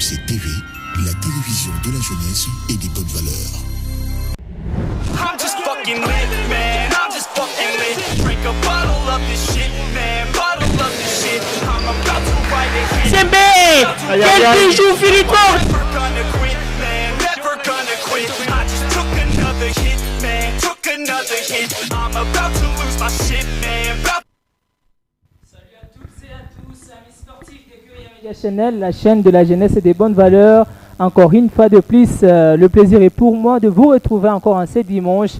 KMC TV, la télévision de la jeunesse et des bonnes valeurs. I'm just fucking lit, man. I'm just fucking lit. Drink a bottle of this shit, man. Bottle of this shit. I'm about to write a hit. Sembe! Quel bijou, Philippe! Never gonna quit, man. Never gonna quit. I just took another hit, man. Took another hit. I'm about to lose my shit, man. Salut à toutes et à tous, amis sportifs de Curia Media Channel, la chaîne de la jeunesse et des bonnes valeurs. Encore une fois de plus, le plaisir est pour moi de vous retrouver encore en ce dimanche,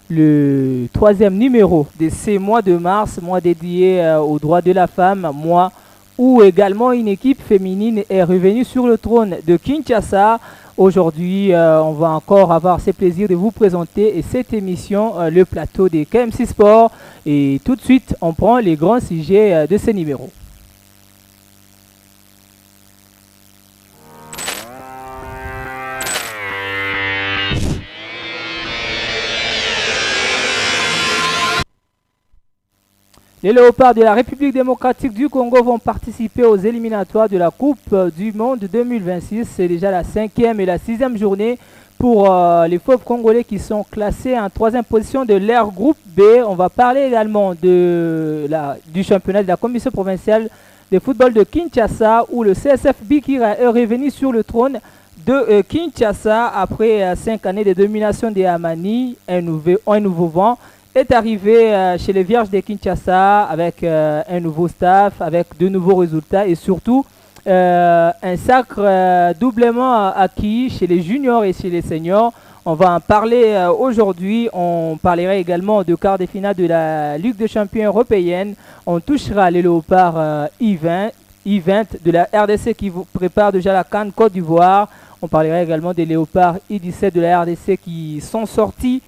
le 3e numéro de ce mois de mars, mois dédié aux droits de la femme, mois où également une équipe féminine est revenue sur le trône de Kinshasa. Aujourd'hui, on va encore avoir ce plaisir de vous présenter cette émission, le plateau des KMC Sport. Et tout de suite, on prend les grands sujets de ce numéro. Les Léopards de la République démocratique du Congo vont participer aux éliminatoires de la Coupe du Monde 2026. C'est déjà la 5e et la 6e journée pour les Fauves congolais qui sont classés en 3e position de leur groupe B. On va parler également du championnat de la Commission provinciale de football de Kinshasa où le CSF Bikira est revenu sur le trône de Kinshasa après 5 années de domination des Amani. Un nouveau vent est arrivé chez les Vierges de Kinshasa avec un nouveau staff, avec de nouveaux résultats et surtout un sacre doublement acquis chez les juniors et chez les seniors. On va en parler aujourd'hui. On parlera également de quart de finale de la Ligue des champions européenne. On touchera les Léopards I-20 de la RDC qui prépare déjà la CAN Côte d'Ivoire. On parlera également des Léopards I-17 de la RDC qui sont sortis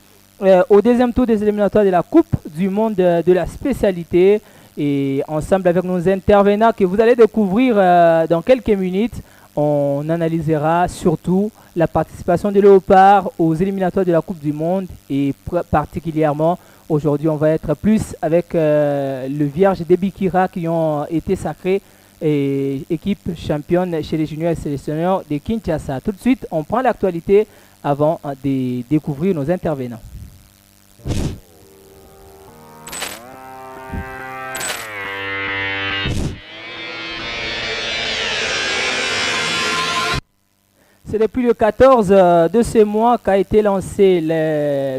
au deuxième tour des éliminatoires de la Coupe du Monde de la spécialité. Et ensemble avec nos intervenants que vous allez découvrir dans quelques minutes, on analysera surtout la participation des Léopards aux éliminatoires de la Coupe du Monde. Et particulièrement, aujourd'hui, on va être plus avec le Vierge des Bikira qui ont été sacrés et équipe championne chez les juniors et sélectionneurs de Kinshasa. Tout de suite, on prend l'actualité avant de découvrir nos intervenants. C'est depuis le 14 de ce mois qu'a été lancée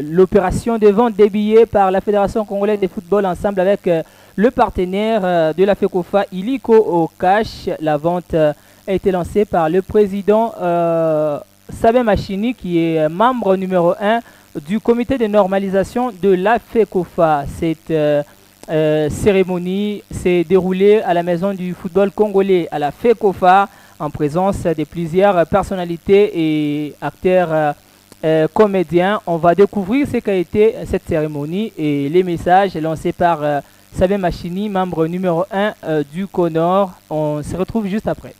l'opération de vente des billets par la Fédération congolaise de football ensemble avec le partenaire de la FECOFA, Illico au cash. La vente a été lancée par le président Sabin Machini qui est membre numéro 1 du comité de normalisation de la FECOFA. Cette cérémonie s'est déroulée à la maison du football congolais, à la FECOFA, en présence de plusieurs personnalités et acteurs comédiens. On va découvrir ce qu'a été cette cérémonie et les messages lancés par Sabin Machini, membre numéro 1 du CONOR. On se retrouve juste après.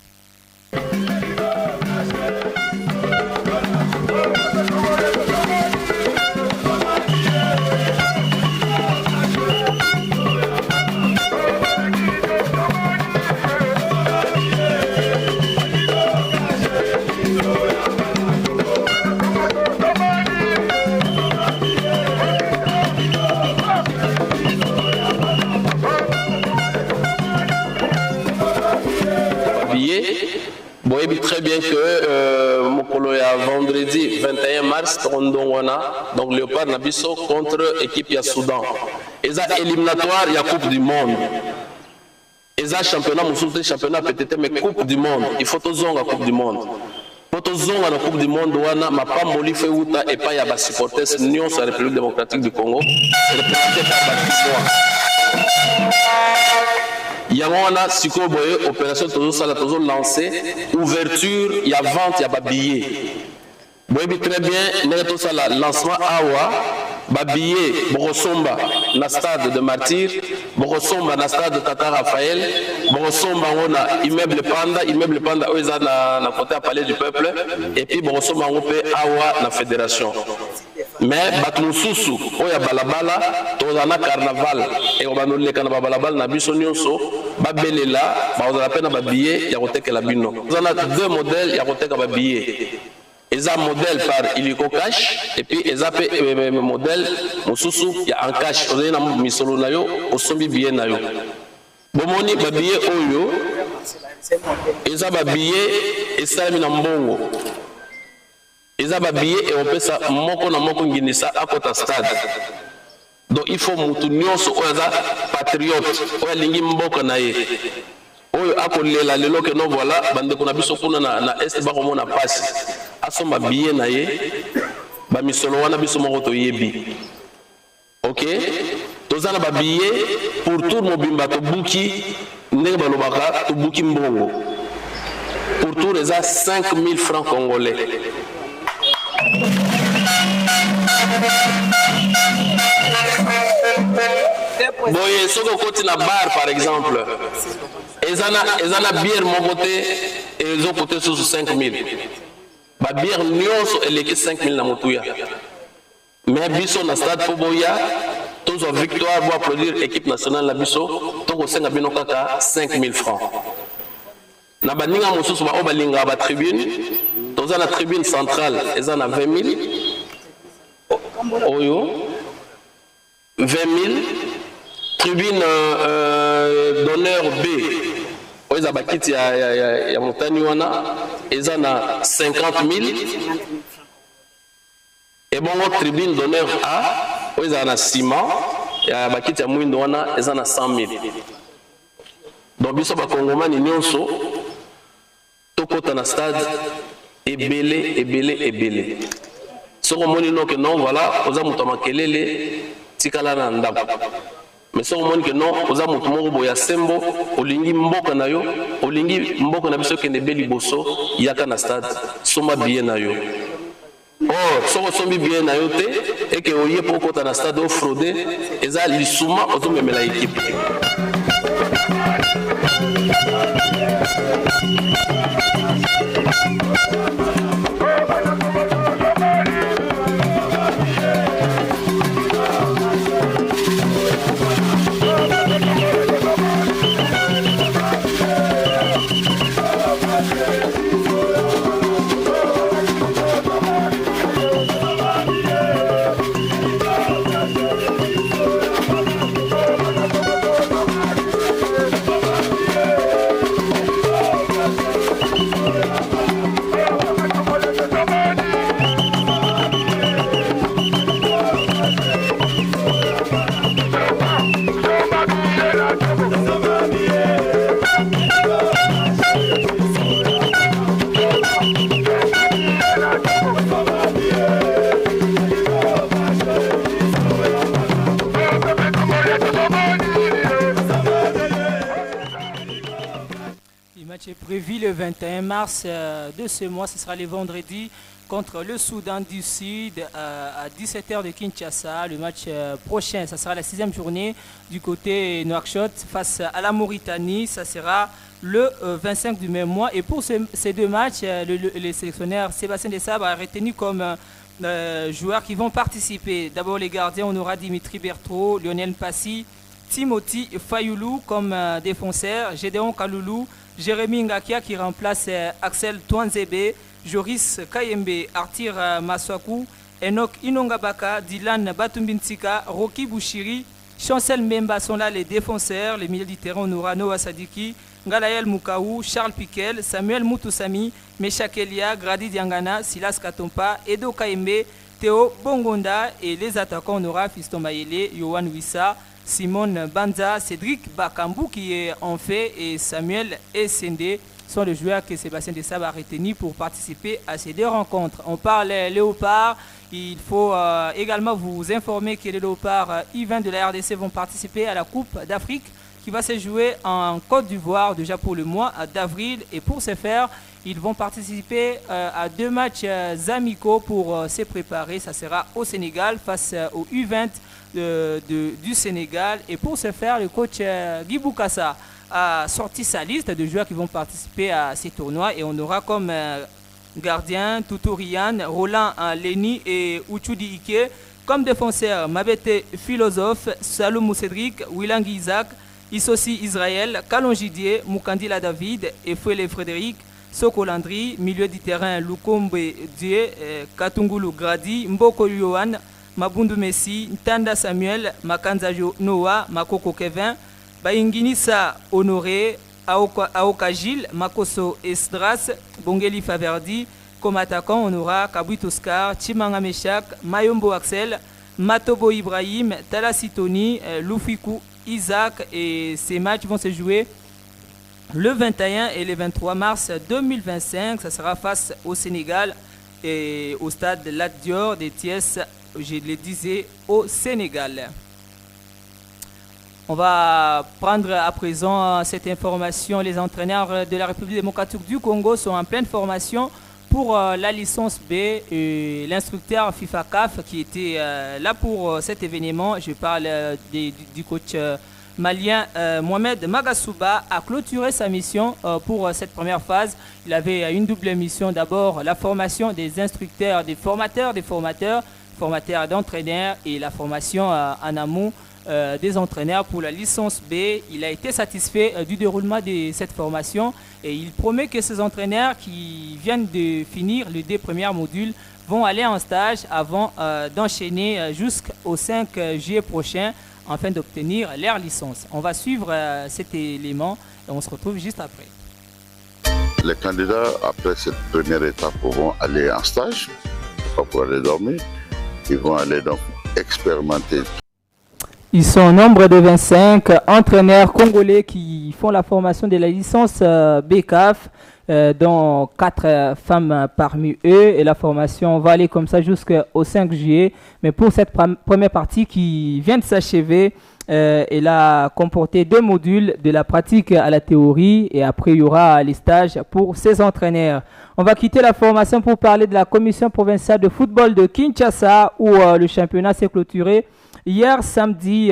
Vous voyez très bien que mon polo est vendredi 21 mars, donc Léopard Nabiso contre l'équipe ya Soudan. Et ça éliminatoire, il y a Coupe du Monde. Et ça championnat, mon championnat peut-être, mais Coupe du Monde. Il faut tous la Coupe du Monde. Pour tous la Coupe du Monde, on a pas moli fait outa et pas y a pas supporters Union sur la République démocratique du Congo. Représenté par il y a une opération toujours lancée, ouverture, il y a vente, il y a billets. Vous voyez très bien, le lancement AWA, billet, Borosomba, dans le stade de Martyr, Borosomba, dans le stade de Tata Raphaël, Borosomba, on a immeuble Panda, où ils ont côté à Palais du Peuple, et puis Borosomba, on peut AWA, la fédération. mais bato mosusu oyo balabala tozana carnaval et obanoleka na balabala na biso nyonso babelela bazala pe na babillet ya kotekela bino tozana deux modèles ya koteka babillet eza modèle par illico cash et puis eza pe modèle mosusu ya en cash ozali na misolo na yo osombi billet na yo bomoni babillet oyo eza babillet esalami na mbongo eza babillet et opesa moko na moko nginisa akota stade donc il faut mutu nyonso oyo aza patriote oyo alingi mboka na ye oyo akolela lelo ke no voilà bandeko na biso kuna na est bakomona pasi asomba billet na ye bamisolo wana biso moko toyebi ok tozana babillet pour tour mobimba tobuki ndenge balobaka tobuki mbongo pour tour eza 5000 francs congolais. Boye soko koti na bar par exemple ezana bière mon côté et les autres côtés sur 5000 ba bière nyonso eleki 5000 na motuya mais biso na stade po boya tous en victoire pour applaudir équipe nationale la biso to ko senga bino kaka 5000 francs na baninga mosusu ba obalinga ba tribune toza na tribune centrale ezana 20000 oyo 20000 tribune d'honneur B oyo ba kiti ya montagne wana ezana 50000 et bon tribune d'honneur A oyo na ciment ya ba kiti ya mwindo wana ezana 100000 donc biso ba kongomani nyonso tokota na stade ebele soko moni no que non voilà oza muto makelele tikala na ndako mais soko moni que non oza muto moko boya sembo olingi mboka na yo olingi mboka na biso kende beli boso yaka na stade soma bien na yo oh soko sombi bien na yo te et que oye po kota na stade o fraude eza lisuma otomemela équipe. Prévu le 21 mars de ce mois, ce sera le vendredi contre le Soudan du Sud à 17h de Kinshasa. Le match prochain, ça sera la 6e journée du côté Nouakchott face à la Mauritanie. Ça sera le 25 du même mois. Et pour ces deux matchs, le sélectionneur Sébastien Desabre a retenu comme joueurs qui vont participer. D'abord les gardiens, on aura Dimitri Berthaud, Lionel Passy, Timothy Fayoulou comme défenseur, Gédéon Kaloulou, Jérémy Ngakia qui remplace Axel Touanzebe, Joris Kayembe, Artir Maswaku, Enoch Inongabaka, Dylan Batumbintsika, Rocky Bouchiri, Chancel Memba sont là les défenseurs. Les milieux du terrain, on aura Noah Sadiki, Ngalael Mukaou, Charles Piquel, Samuel Moutoussami, Meshak Elia, Grady Diangana, Silas Katompa, Edo Kayembe, Théo Bongonda. Et les attaquants, on aura Fiston Mayele, Yohan Wissa, Simone Banza, Cédric Bakambou qui est en fait et Samuel Essende sont les joueurs que Sébastien Desabre a retenus pour participer à ces deux rencontres. On parle Léopard. Il faut également vous informer que les Léopards U20 de la RDC vont participer à la Coupe d'Afrique qui va se jouer en Côte d'Ivoire déjà pour le mois d'avril. Et pour ce faire, ils vont participer à deux matchs amicaux pour se préparer. Ça sera au Sénégal face au U20 du Sénégal. Et pour ce faire, le coach Guy Boukassa a sorti sa liste de joueurs qui vont participer à ces tournois. Et on aura comme Gardien, Toutourian, Roland Leni et Uchudi Ike. Comme défenseur, Mabete Philosophe, Salomou Cédric, Willangi Isaac, Issosi Israël, Kalongidier, Mukandila David, Efouele Frédéric, Soko Landry, milieu du terrain, Lukombe Dieu, Katungulu Gradi, Mboko Yohan, Mabundu Messi, Ntanda Samuel, Makanza Noah, Makoko Kevin, Bainginisa Honoré, Aoka Gilles, Makoso Esdras, Bongeli Faverdi. Comme attaquant, on aura Kabut Oscar, Chimanga Meshak, Mayombo Axel, Matobo Ibrahim, Talasitoni, Lufiku Isaac. Et ces matchs vont se jouer le 21 et le 23 mars 2025. Ça sera face au Sénégal et au stade Lat Dior des Thiès, je le disais, au Sénégal. On va prendre à présent cette information. Les entraîneurs de la République démocratique du Congo sont en pleine formation pour la licence B. L'instructeur FIFA CAF qui était là pour cet événement, je parle du coach malien Mohamed Magasuba, a clôturé sa mission pour cette première phase. Il avait une double mission. D'abord la formation des instructeurs, des formateurs d'entraîneurs et la formation en amont des entraîneurs pour la licence B. Il a été satisfait du déroulement de cette formation et il promet que ces entraîneurs qui viennent de finir les 2 premiers modules vont aller en stage avant d'enchaîner jusqu'au 5 juillet prochain afin d'obtenir leur licence. On va suivre cet élément et on se retrouve juste après. Les candidats, après cette première étape, vont aller en stage, pas pour aller dormir. Ils vont aller donc expérimenter. Ils sont au nombre de 25 entraîneurs congolais qui font la formation de la licence BCAF, dont 4 femmes parmi eux. Et la formation va aller comme ça jusqu'au 5 juillet. Mais pour cette première partie qui vient de s'achever, elle a comporté 2 modules, de la pratique à la théorie. Et après, il y aura les stages pour ces entraîneurs. On va quitter la formation pour parler de la commission provinciale de football de Kinshasa où le championnat s'est clôturé hier samedi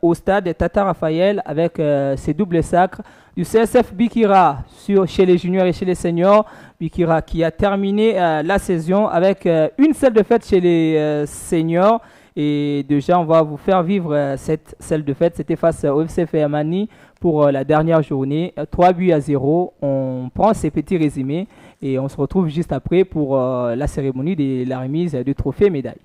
au stade Tata Raphaël avec ses doubles sacres du CSF Bikira chez les juniors et chez les seniors. Bikira qui a terminé la saison avec une seule défaite chez les seniors. Et déjà, on va vous faire vivre cette seule défaite. C'était face au FCF Amani pour la dernière journée. 3-0. On prend ces petits résumés et on se retrouve juste après pour la cérémonie de la remise du trophée médaille.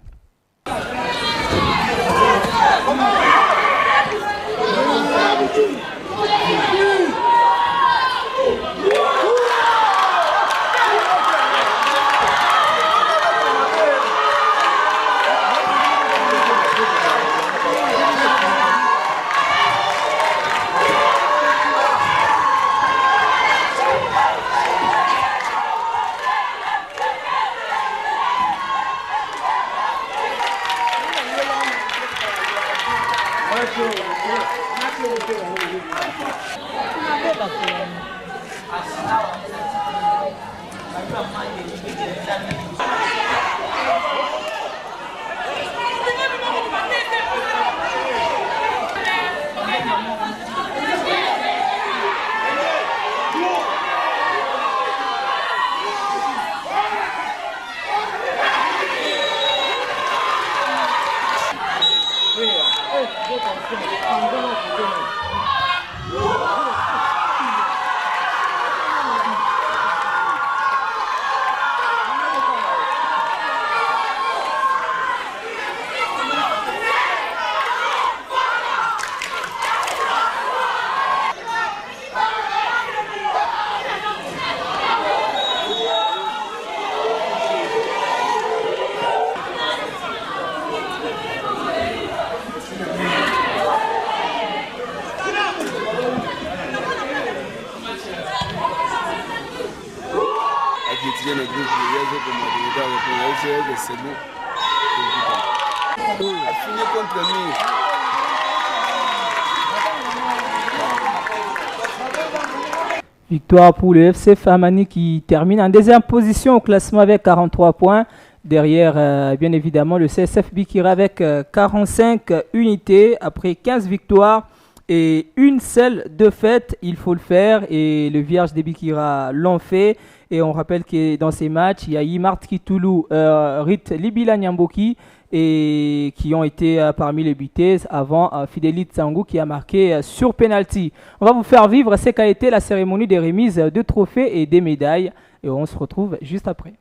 Victoire pour le FC Famani qui termine en deuxième position au classement avec 43 points. Derrière, bien évidemment, le CSF Bikira avec 45 unités après 15 victoires Et une seule défaite, il faut le faire. Et le Vierge des Bikira l'ont fait. Et on rappelle que dans ces matchs, il y a Imart Kitulu, Rit Libila Nyamboki, et qui ont été parmi les butés avant Fideli Tsangu qui a marqué sur penalty. On va vous faire vivre ce qu'a été la cérémonie des remises de trophées et des médailles. Et on se retrouve juste après.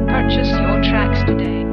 Purchase your tracks today.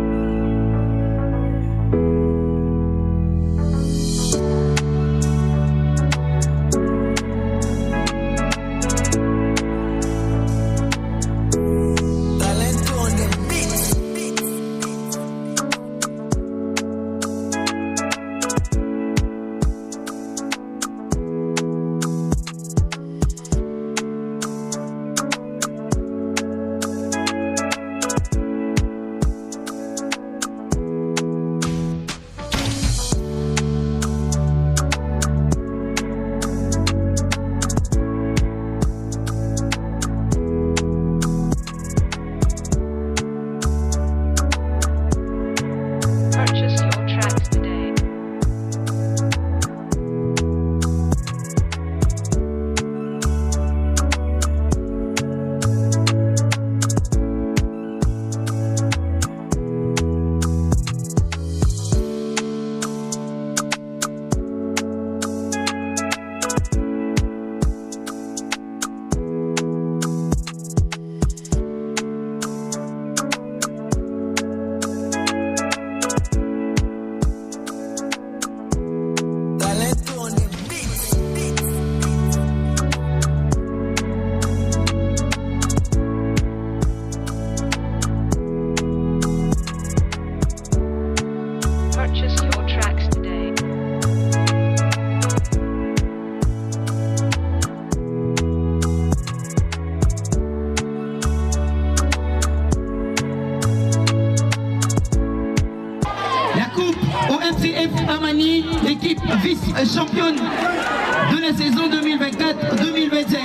L'équipe vice-championne de la saison 2024-2025.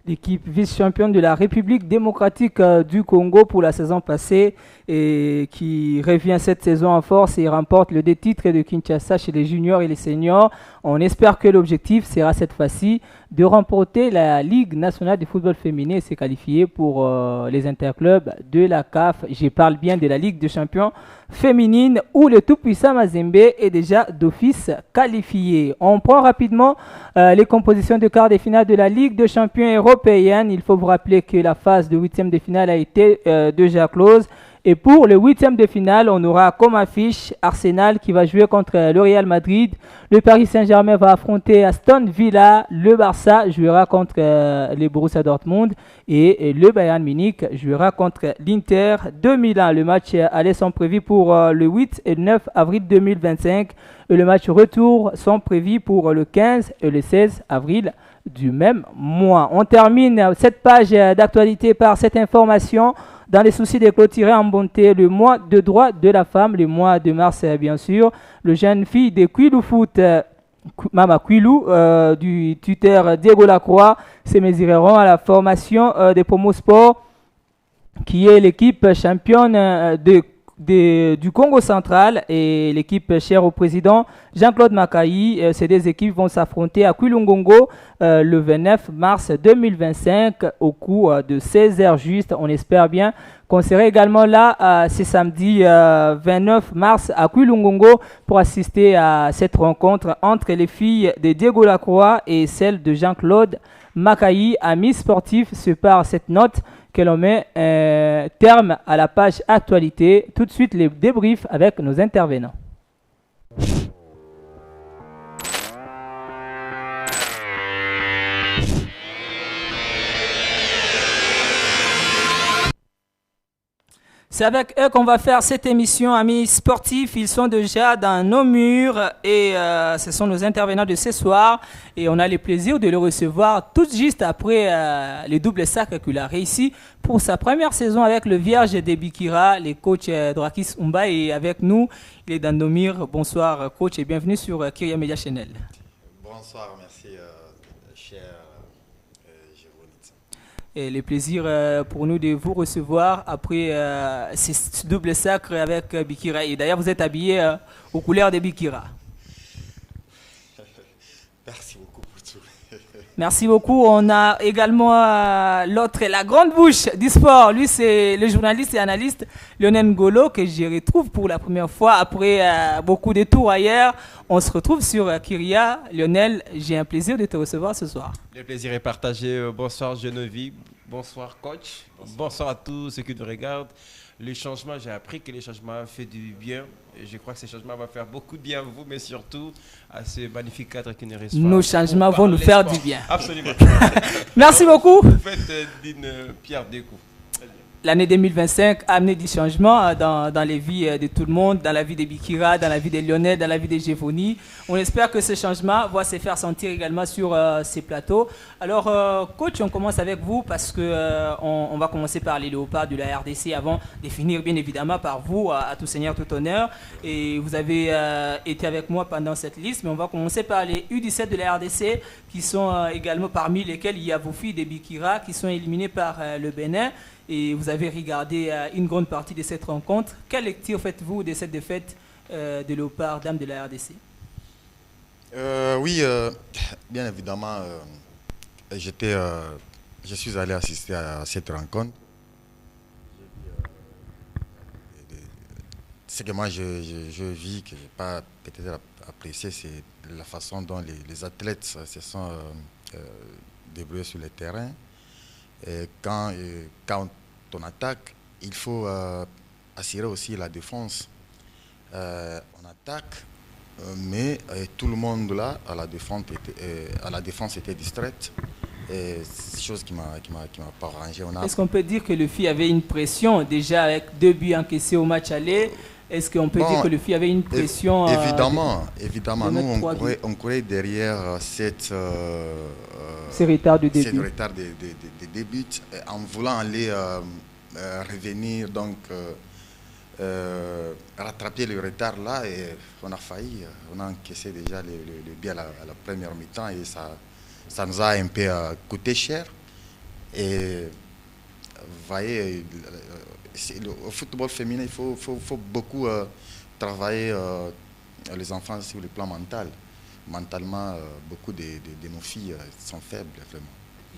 L'équipe vice-championne de la République démocratique du Congo pour la saison passée et qui revient cette saison en force et remporte le 2 titres de Kinshasa chez les juniors et les seniors. On espère que l'objectif sera cette fois-ci de remporter la Ligue nationale de football féminin et se qualifier pour les interclubs de la CAF. Je parle bien de la Ligue des champions féminine où le tout-puissant Mazembe est déjà d'office qualifié. On prend rapidement les compositions de quart de finale de la Ligue des champions européenne. Il faut vous rappeler que la phase de huitième de finale a été déjà close. Et pour le huitième de finale, on aura comme affiche Arsenal qui va jouer contre le Real Madrid. Le Paris Saint-Germain va affronter Aston Villa. Le Barça jouera contre le Borussia Dortmund. Et le Bayern Munich jouera contre l'Inter de Milan. Le match allait sont prévus pour le 8 et le 9 avril 2025. Et le match retour sont prévus pour le 15 et le 16 avril du même mois. On termine cette page d'actualité par cette information. Dans les soucis de clôturer en bonté le mois de droit de la femme, le mois de mars bien sûr, le jeune fille de Quilou Foot, Mama Quilou, du tuteur Diego Lacroix, se mesureront à la formation de Promo Sport, qui est l'équipe championne du Congo central et l'équipe chère au président Jean-Claude Makayi. Ces deux équipes vont s'affronter à Kwilungongo le 29 mars 2025 au cours de 16h juste. On espère bien qu'on serait également là ce samedi 29 mars à Kwilungongo pour assister à cette rencontre entre les filles de Diego Lacroix et celles de Jean-Claude Makayi. Amis sportifs, c'est par cette note que l'on met terme à la page actualité. Tout de suite, les débriefs avec nos intervenants. C'est avec eux qu'on va faire cette émission, amis sportifs. Ils sont déjà dans nos murs et ce sont nos intervenants de ce soir. Et on a le plaisir de le recevoir tout juste après le double sacre qu'il a réussi pour sa première saison avec le Vierge de Bikira, le coach Drakis Umba est avec nous. Il est dans nos murs. Bonsoir coach et bienvenue sur Kyria Media Channel. Bonsoir, merci cher Jérôme. Et le plaisir pour nous de vous recevoir après ce double sacre avec Bikira. Et d'ailleurs, vous êtes habillé aux couleurs de Bikira. Merci beaucoup pour tout. Merci beaucoup. On a également l'autre, la grande bouche du sport. Lui, c'est le journaliste et analyste Lionel Ngolo que je retrouve pour la première fois après beaucoup de tours ailleurs. On se retrouve sur Kyria. Lionel, j'ai un plaisir de te recevoir ce soir. Le plaisir est partagé. Bonsoir Geneviève, bonsoir coach, bonsoir à tous ceux qui nous regardent. Le changement, j'ai appris que le changement fait du bien. Et je crois que ce changement va faire beaucoup de bien à vous, mais surtout à ce magnifique cadre qui nous reste. Nos changements vont nous faire du bien. Absolument. Merci beaucoup. Vous faites d'une pierre deux coups. L'année 2025 a amené du changement dans les vies de tout le monde, dans la vie de Bikira, dans la vie de Lionel, dans la vie de Gévoni. On espère que ce changement va se faire sentir également sur ces plateaux. Alors, coach, on commence avec vous parce que on va commencer par les léopards de la RDC avant de finir bien évidemment par vous, à tout seigneur, tout honneur. Et vous avez été avec moi pendant cette liste, mais on va commencer par les U17 de la RDC qui sont également parmi lesquels il y a vos filles de Bikira qui sont éliminées par le Bénin. Et vous avez regardé une grande partie de cette rencontre. Quelle lecture faites-vous de cette défaite de Léopard, dame de la RDC? Oui, bien évidemment, je suis allé assister à cette rencontre. Ce que moi je vis, que je n'ai pas peut-être apprécié, c'est la façon dont les athlètes se sont débrouillés sur le terrain. Et quand on attaque, il faut assurer aussi la défense. On attaque, mais tout le monde là, à la défense était distraite. Chose qui m'a pas arrangé. Est-ce qu'on peut dire que le FI avait une pression déjà avec 2 buts encaissés au match aller? Est-ce qu'on peut dire que le FI avait une pression? Évidemment. Nous, on courait derrière ces retards de début. de début, en voulant aller revenir, donc rattraper le retard là, et on a failli. On a encaissé déjà le but à la première mi-temps et ça nous a un peu coûté cher. Et vous voyez, au football féminin, il faut beaucoup travailler les enfants sur le plan mental. Mentalement, beaucoup de nos filles sont faibles, vraiment.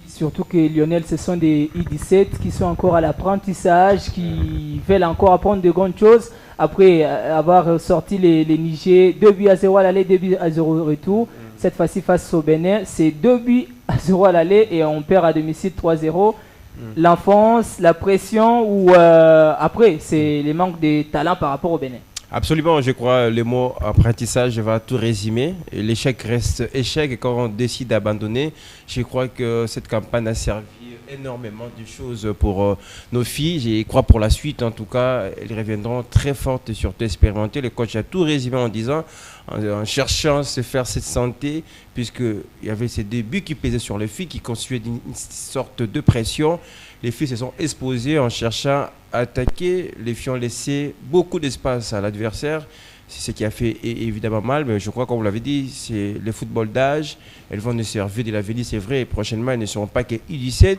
Surtout que Lionel, ce sont des U17 qui sont encore à l'apprentissage, qui veulent encore apprendre de grandes choses. Après avoir sorti les Niger, 2-0 à l'aller, 2-0 au retour. Cette fois-ci face au Bénin, c'est 2-0 à l'aller et on perd à domicile 3-0. L'enfance, la pression ou après, c'est les manques de talent par rapport au Bénin. Absolument, je crois le mot apprentissage va tout résumer. L'échec reste échec et quand on décide d'abandonner, je crois que cette campagne a servi énormément de choses pour nos filles. Je crois pour la suite, en tout cas, elles reviendront très fortes et surtout expérimentées. Le coach a tout résumé en disant, en cherchant à se faire cette santé, puisqu'il y avait ces débuts qui pesaient sur les filles, qui constituaient une sorte de pression. Les filles se sont exposées en cherchant à attaquer. Les filles ont laissé beaucoup d'espace à l'adversaire. C'est ce qui a fait évidemment mal, mais je crois, comme vous l'avez dit, c'est le football d'âge. Elles vont nous servir de l'avenir, c'est vrai. Et prochainement, elles ne seront pas que U17.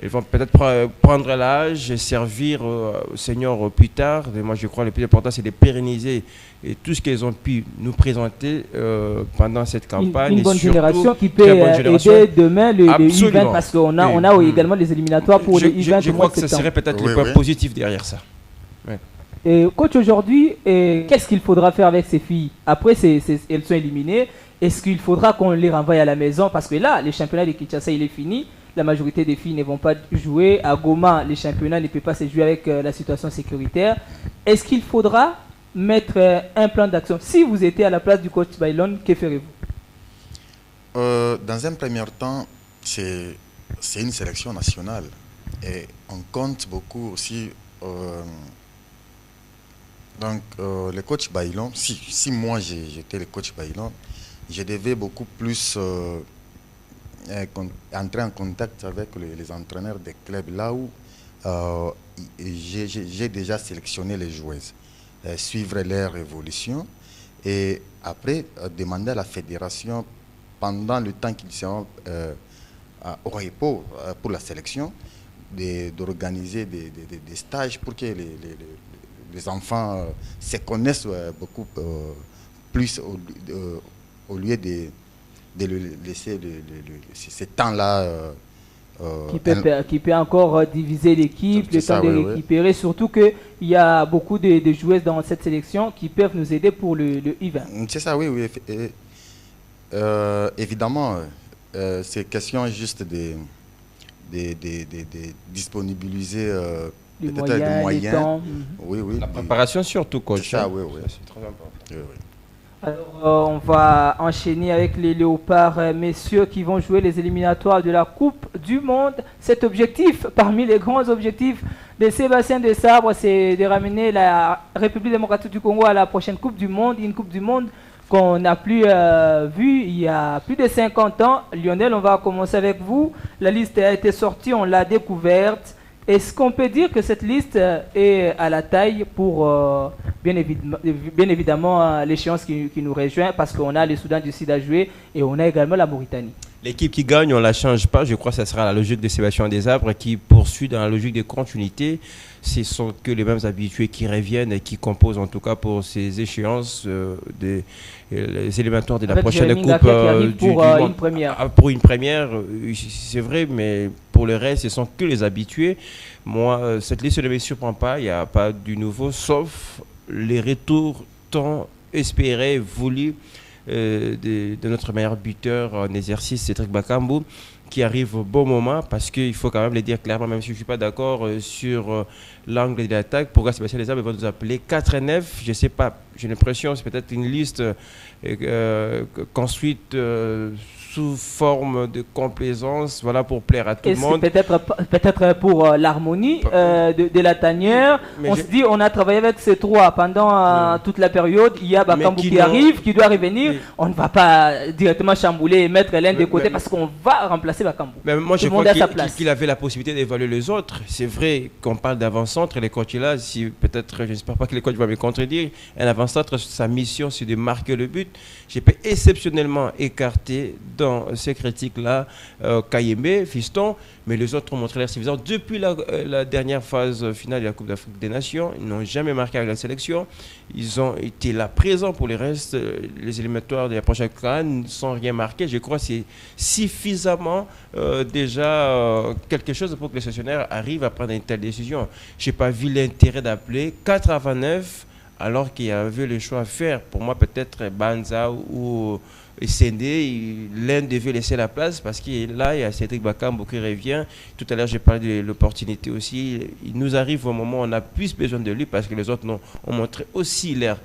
Ils vont peut-être prendre l'âge et servir au Seigneur plus tard. Et moi, je crois que le plus important, c'est de pérenniser et tout ce qu'ils ont pu nous présenter pendant cette campagne. Une bonne génération qui peut aider demain le U20 parce qu'on a également les éliminatoires pour le U20. Je crois que ce serait peut-être le point positif derrière ça. Ouais. Et coach, aujourd'hui, qu'est-ce qu'il faudra faire avec ces filles? Après, elles sont éliminées. Est-ce qu'il faudra qu'on les renvoie à la maison? Parce que là, le championnat de Kinshasa, il est fini. La majorité des filles ne vont pas jouer. À Goma, les championnats ne peuvent pas se jouer avec la situation sécuritaire. Est-ce qu'il faudra mettre un plan d'action? Si vous étiez à la place du coach Bailon, que ferez-vous? Dans un premier temps, c'est une sélection nationale. Et on compte beaucoup aussi. Donc, le coach Bailon, si moi j'étais le coach Bailon, je devais beaucoup plus entrer en contact avec les entraîneurs des clubs là où j'ai déjà sélectionné les joueuses, suivre leur évolution et après demander à la fédération pendant le temps qu'ils seront au repos pour la sélection d'organiser des stages pour que les enfants se connaissent beaucoup plus au lieu de le laisser ce temps-là. Qui peut encore diviser l'équipe, le temps de récupérer. Surtout qu'il y a beaucoup de joueuses dans cette sélection qui peuvent nous aider pour le U20. C'est ça, oui. Évidemment, c'est question juste de disponibiliser les moyens. Oui. La préparation surtout, coach. C'est ça, oui. C'est très important. Oui. Alors, on va enchaîner avec les Léopards, messieurs, qui vont jouer les éliminatoires de la Coupe du Monde. Cet objectif, parmi les grands objectifs de Sébastien Desabre, c'est de ramener la République démocratique du Congo à la prochaine Coupe du Monde. Une Coupe du Monde qu'on n'a plus vue il y a plus de 50 ans. Lionel, on va commencer avec vous. La liste a été sortie, on l'a découverte. Est-ce qu'on peut dire que cette liste est à la taille pour, bien évidemment, l'échéance qui nous rejoint, parce qu'on a le Soudan du Sud à jouer et on a également la Mauritanie? L'équipe qui gagne, on ne la change pas. Je crois que ce sera la logique de Sébastien Desabres qui poursuit dans la logique de continuité. Ce sont que les mêmes habitués qui reviennent et qui composent en tout cas pour ces échéances les éliminatoires de la prochaine Coupe du Monde. Une première. Pour une première, c'est vrai, mais pour le reste, ce sont que les habitués. Moi, cette liste ne me surprend pas. Il n'y a pas du nouveau, sauf les retours tant espérés, voulus de notre meilleur buteur en exercice, Cédric Bakambu, qui arrive au bon moment, parce qu'il faut quand même le dire clairement, même si je ne suis pas d'accord sur l'angle de l'attaque. Pourquoi Sébastien Desabres va nous appeler 4-9? Je ne sais pas, j'ai l'impression que c'est peut-être une liste construite sous forme de complaisance, voilà, pour plaire à tout le monde. Peut-être pour l'harmonie de la tanière. On se dit, on a travaillé avec ces trois pendant toute la période. Il y a Bakambu qui arrive, qui doit revenir. On ne va pas directement chambouler et mettre l'un des côtés parce qu'on va remplacer Bakambu. Mais moi, je crois qu'il avait la possibilité d'évaluer les autres. C'est vrai qu'on parle d'avant-centre et les coachs là, si peut-être, je n'espère pas que les coachs vont me contredire, un avant-centre, sa mission, c'est de marquer le but. J'ai pu exceptionnellement écarter dans ces critiques-là Kayembe, Fiston, mais les autres ont montré l'air suffisant. Depuis la dernière phase finale de la Coupe d'Afrique des Nations, ils n'ont jamais marqué avec la sélection. Ils ont été là présents pour les restes. Les éliminatoires de la prochaine CAN sans rien marquer. Je crois que c'est suffisamment déjà quelque chose pour que les sélectionneurs arrivent à prendre une telle décision. Je n'ai pas vu l'intérêt d'appeler 4-9 alors qu'il y avait le choix à faire. Pour moi, peut-être Banza ou Sendé, l'un devait laisser la place parce que là, il y a Cédric Bakambu qui revient. Tout à l'heure, j'ai parlé de l'opportunité aussi. Il nous arrive au moment où on a plus besoin de lui parce que les autres ont montré aussi leur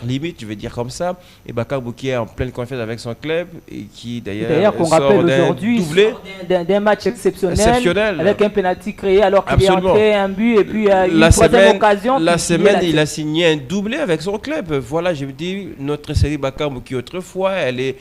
limite, je vais dire comme ça. Et Bakambu qui est en pleine confiance avec son club et qui d'ailleurs qu'on rappelle aujourd'hui d'un match exceptionnel avec un penalty créé alors qu'il est entré un but et puis une troisième occasion. La semaine, il a signé un doublé avec son club. Voilà, je veux dire, notre Cédric Bakambu qui autrefois allait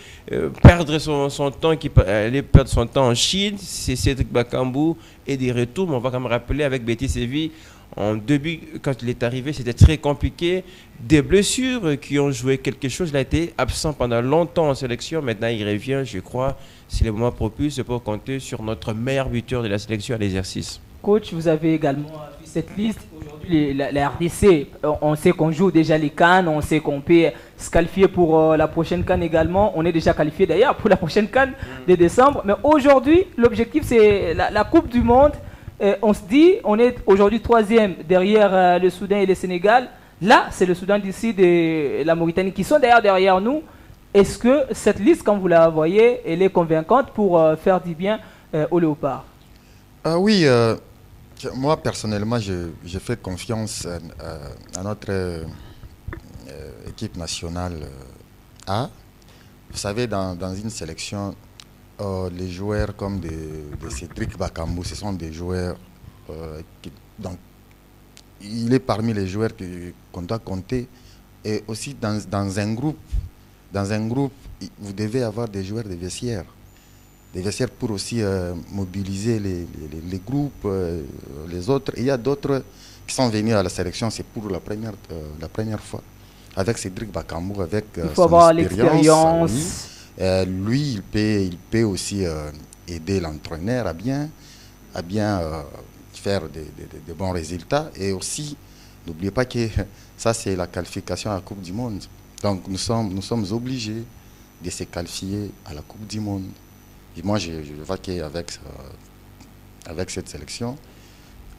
perdre son temps, allait perdre son temps en Chine, c'est Cédric Bakambu et des retours. Mais on va quand même rappeler avec Betis Séville, En début, quand il est arrivé, c'était très compliqué. Des blessures qui ont joué quelque chose. Il a été absent pendant longtemps en sélection. Maintenant, il revient, je crois. C'est le moment propice pour compter sur notre meilleur buteur de la sélection à l'exercice. Coach, vous avez également vu cette liste. Aujourd'hui, la RDC, on sait qu'on joue déjà les CAN, on sait qu'on peut se qualifier pour la prochaine CAN également. On est déjà qualifié d'ailleurs pour la prochaine CAN de décembre. Mais aujourd'hui, l'objectif, c'est la Coupe du Monde. On se dit, on est aujourd'hui 3e derrière le Soudan et le Sénégal. Là, c'est le Soudan d'ici et la Mauritanie qui sont d'ailleurs derrière nous. Est-ce que cette liste, comme vous la voyez, elle est convaincante pour faire du bien aux Léopards? Oui, moi personnellement, je fais confiance à notre équipe nationale A. Vous savez, dans une sélection, les joueurs comme de Cédric Bakambu, ce sont des joueurs donc, il est parmi les joueurs qu'on doit compter. Et aussi dans un groupe, vous devez avoir des joueurs de vestiaire. Des vestiaires pour aussi mobiliser les groupes, les autres. Il y a d'autres qui sont venus à la sélection, c'est pour la première fois. Avec Cédric Bakambu, avec il faut avoir l'expérience. Lui, il peut aussi aider l'entraîneur à bien faire de bons résultats. Et aussi, n'oubliez pas que ça, c'est la qualification à la Coupe du Monde. Donc, nous sommes obligés de se qualifier à la Coupe du Monde. Et moi, je vois qu'avec cette sélection,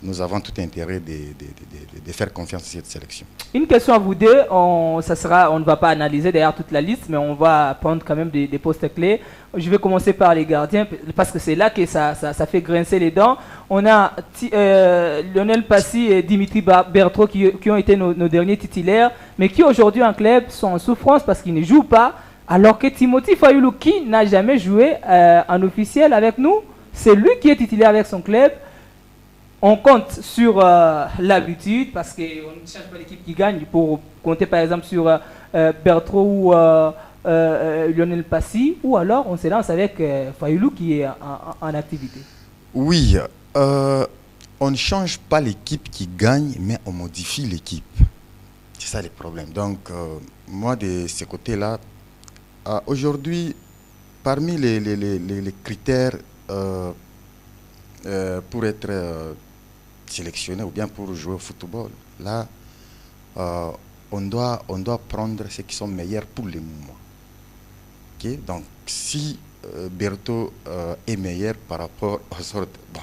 nous avons tout intérêt de faire confiance à cette sélection. Une question à vous deux. On ne va pas analyser d'ailleurs toute la liste, mais on va prendre quand même des postes clés. Je vais commencer par les gardiens, parce que c'est là que ça fait grincer les dents. On a Lionel Passy et Dimitri Berthaud qui ont été nos derniers titulaires, mais qui aujourd'hui en club sont en souffrance parce qu'ils ne jouent pas, alors que Timothy Fayulu, qui n'a jamais joué en officiel avec nous, c'est lui qui est titulaire avec son club. On compte sur l'habitude, parce qu'on ne cherche pas l'équipe qui gagne, pour compter par exemple sur Berthaud ou Lionel Passy, ou alors on se lance avec Fayulu qui est en activité. Oui, on ne change pas l'équipe qui gagne, mais on modifie l'équipe. C'est ça le problème. Donc, moi, de ce côté-là, aujourd'hui, parmi les critères pour être sélectionné ou bien pour jouer au football, là, on doit prendre ceux qui sont meilleurs pour le moment. Okay? Donc, si Berthaud est meilleur par rapport aux autres, bon,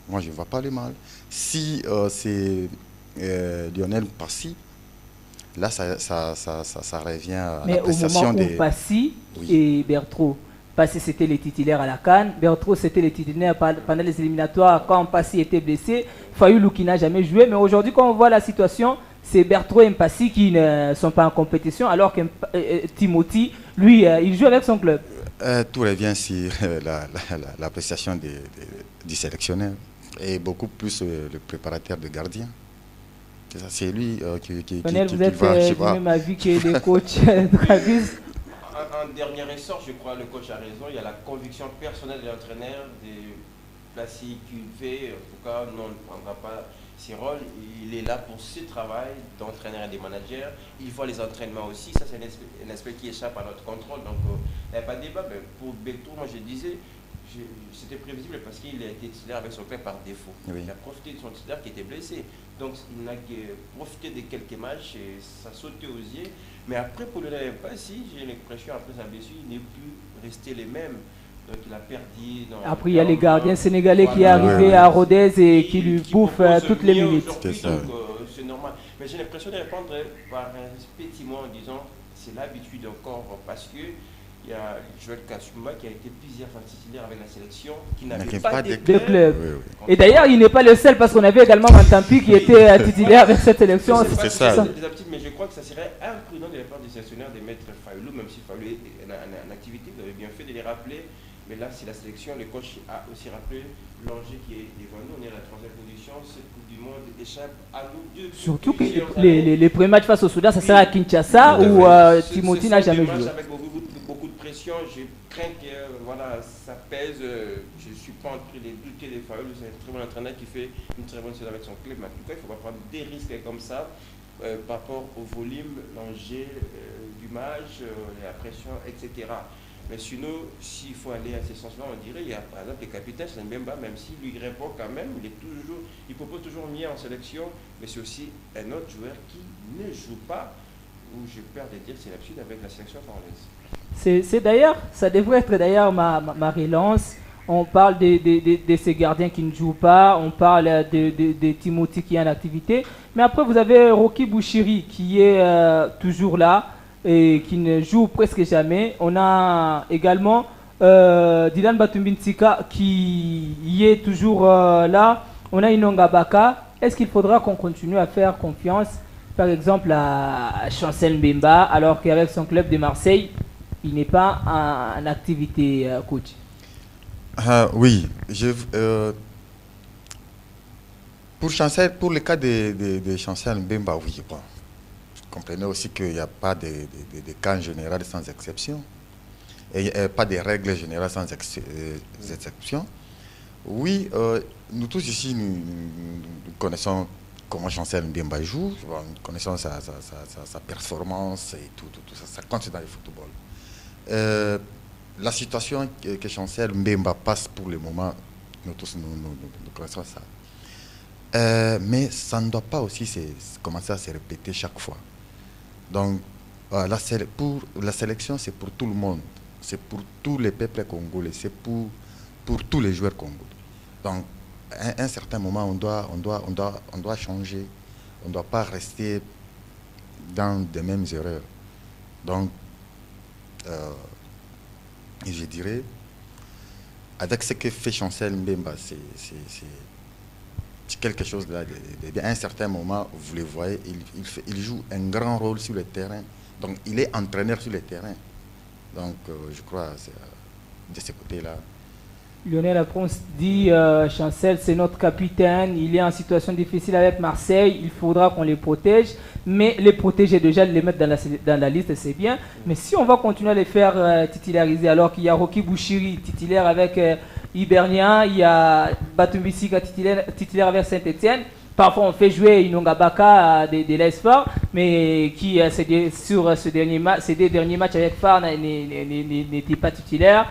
moi je ne vois pas le mal. Si c'est Lionel Passy, là, ça revient à l'appréciation des... Mais au moment où Passy et Berthaud, Passy c'était les titulaires à la CAN, Berthaud c'était les titulaires pendant les éliminatoires quand Passy était blessé, Fayulu qui n'a jamais joué, mais aujourd'hui quand on voit la situation, c'est Berthaud et Passy qui ne sont pas en compétition, alors que Timothy, lui, il joue avec son club. Tout revient sur l'appréciation du sélectionneur et beaucoup plus le préparateur de gardien. C'est lui qui vous êtes du même avis que les coachs Travis. En dernier ressort, je crois, le coach a raison. Il y a la conviction personnelle de l'entraîneur, de Passy qui fait. En tout cas, non, on ne prendra pas ses rôles. Il est là pour ce travail d'entraîneur et de manager. Il voit les entraînements aussi. Ça, c'est un aspect qui échappe à notre contrôle. Donc, il n'y a pas de débat. Mais pour Berthaud, moi, je disais, c'était prévisible parce qu'il a été titulaire avec son club par défaut. Oui. Il a profité de son titulaire qui était blessé. Donc, il n'a profité de quelques matchs et ça sautait aux yeux. Mais après, pour le Passy, j'ai l'impression, après sa blessure, il n'est plus resté les mêmes. Donc, il a perdu. Après, il y a les gardiens sénégalais qui est arrivé à Rodez et qui lui bouffent toutes les minutes. C'est normal. Mais j'ai l'impression de répondre par un pétiment en disant c'est l'habitude encore parce que il y a Joël Kasumba qui a été plusieurs fois titulaire avec la sélection, qui n'avait pas de club. Oui, oui. Et d'ailleurs, il n'est pas le seul parce qu'on avait également Mantampi qui était titulaire avec cette sélection. C'est ça. Mais je crois que ça serait imprudent de la part du sélectionneur de mettre Fayulu, même si Fayulu est en activité, vous avez bien fait de les rappeler. Mais là, c'est la sélection, le coach a aussi rappelé l'enjeu qui est devant nous. On est à la 3e position, cette Coupe du Monde échappe à nous deux. Surtout que les premiers matchs face au Soudan, ça sera à Kinshasa où Timothy n'a jamais joué. Avec beaucoup de pression, je crains que voilà, ça pèse. Je ne suis pas en train de douter des Fayoulou. C'est un très bon entraîneur qui fait une très bonne saison avec son club. Mais en tout cas, il ne faut pas prendre des risques comme ça par rapport au volume, l'enjeu du match, la pression, etc. Mais sinon, s'il faut aller à ces sens-là, on dirait, il y a par exemple le capitaine Mbemba, même s'il lui répond quand même, il propose toujours mieux en sélection, mais c'est aussi un autre joueur qui ne joue pas, où j'ai peur de dire c'est l'absurde avec la sélection congolaise. C'est d'ailleurs, ça devrait être d'ailleurs ma relance. On parle de ces gardiens qui ne jouent pas, on parle de Timothy qui est en activité, mais après vous avez Rocky Bouchiri qui est toujours là et qui ne joue presque jamais. On a également Dylan Batumbintika qui y est toujours là. On a Inonga Baka. Est-ce qu'il faudra qu'on continue à faire confiance, par exemple, à Chancel Mbemba, alors qu'avec son club de Marseille, il n'est pas en activité, coach? Oui. Pour le cas de Chancel Mbemba, oui. Bon. Comprenez aussi qu'il n'y a pas de cas en général sans exception, et pas de règles générales sans exception. Oui, nous tous ici, nous connaissons comment Chancel Mbemba joue, nous connaissons sa performance et tout ça compte dans le football. La situation que Chancel Mbemba passe pour le moment, nous tous nous connaissons ça. Mais ça ne doit pas aussi commencer à se répéter chaque fois. Donc, pour la sélection, c'est pour tout le monde. C'est pour tous les peuples congolais. C'est pour tous les joueurs congolais. Donc, à un certain moment, on doit changer. On ne doit pas rester dans les mêmes erreurs. Donc, je dirais, avec ce que fait Chancel Mbemba, c'est quelque chose là. À un certain moment, vous le voyez, il joue un grand rôle sur le terrain. Donc, il est entraîneur sur le terrain. Donc, je crois c'est de ce côté-là. Lionel Lapronce dit Chancel, c'est notre capitaine. Il est en situation difficile avec Marseille. Il faudra qu'on les protège. Mais les protéger déjà, les mettre dans la liste, c'est bien. Mais si on va continuer à les faire titulariser, alors qu'il y a Rocky Bouchiri titulaire avec Hibernia, il y a Batumbisika titulaire avec Saint-Etienne. Parfois on fait jouer Inonga Baka de l'Espoir, mais qui sur ces deux derniers matchs avec Phare n'était pas titulaire.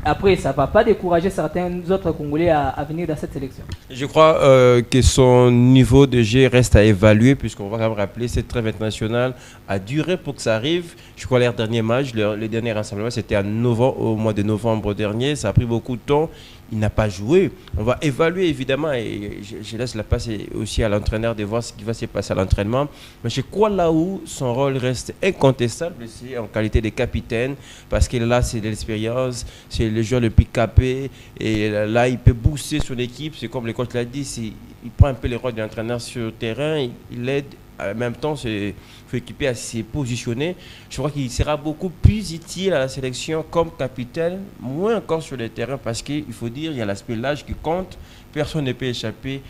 Après, ça ne va pas décourager certains autres Congolais à venir dans cette sélection. Je crois que son niveau de jeu reste à évaluer, puisqu'on va quand même rappeler cette trêve internationale a duré pour que ça arrive. Je crois que leur dernier match, le dernier rassemblement, c'était au mois de novembre dernier. Ça a pris beaucoup de temps. Il n'a pas joué. On va évaluer évidemment, et je laisse la place aussi à l'entraîneur de voir ce qui va se passer à l'entraînement. Mais je crois là où son rôle reste incontestable, c'est en qualité de capitaine, parce que là c'est de l'expérience, c'est le joueur le plus capé, et là il peut booster son équipe. C'est comme le coach l'a dit, il prend un peu le rôle de l'entraîneur sur le terrain, il aide. En même temps, il faut équiper à se positionner. Je crois qu'il sera beaucoup plus utile à la sélection comme capitaine, moins encore sur le terrain, parce qu'il faut dire il y a l'aspect l'âge qui compte. Personne ne peut échapper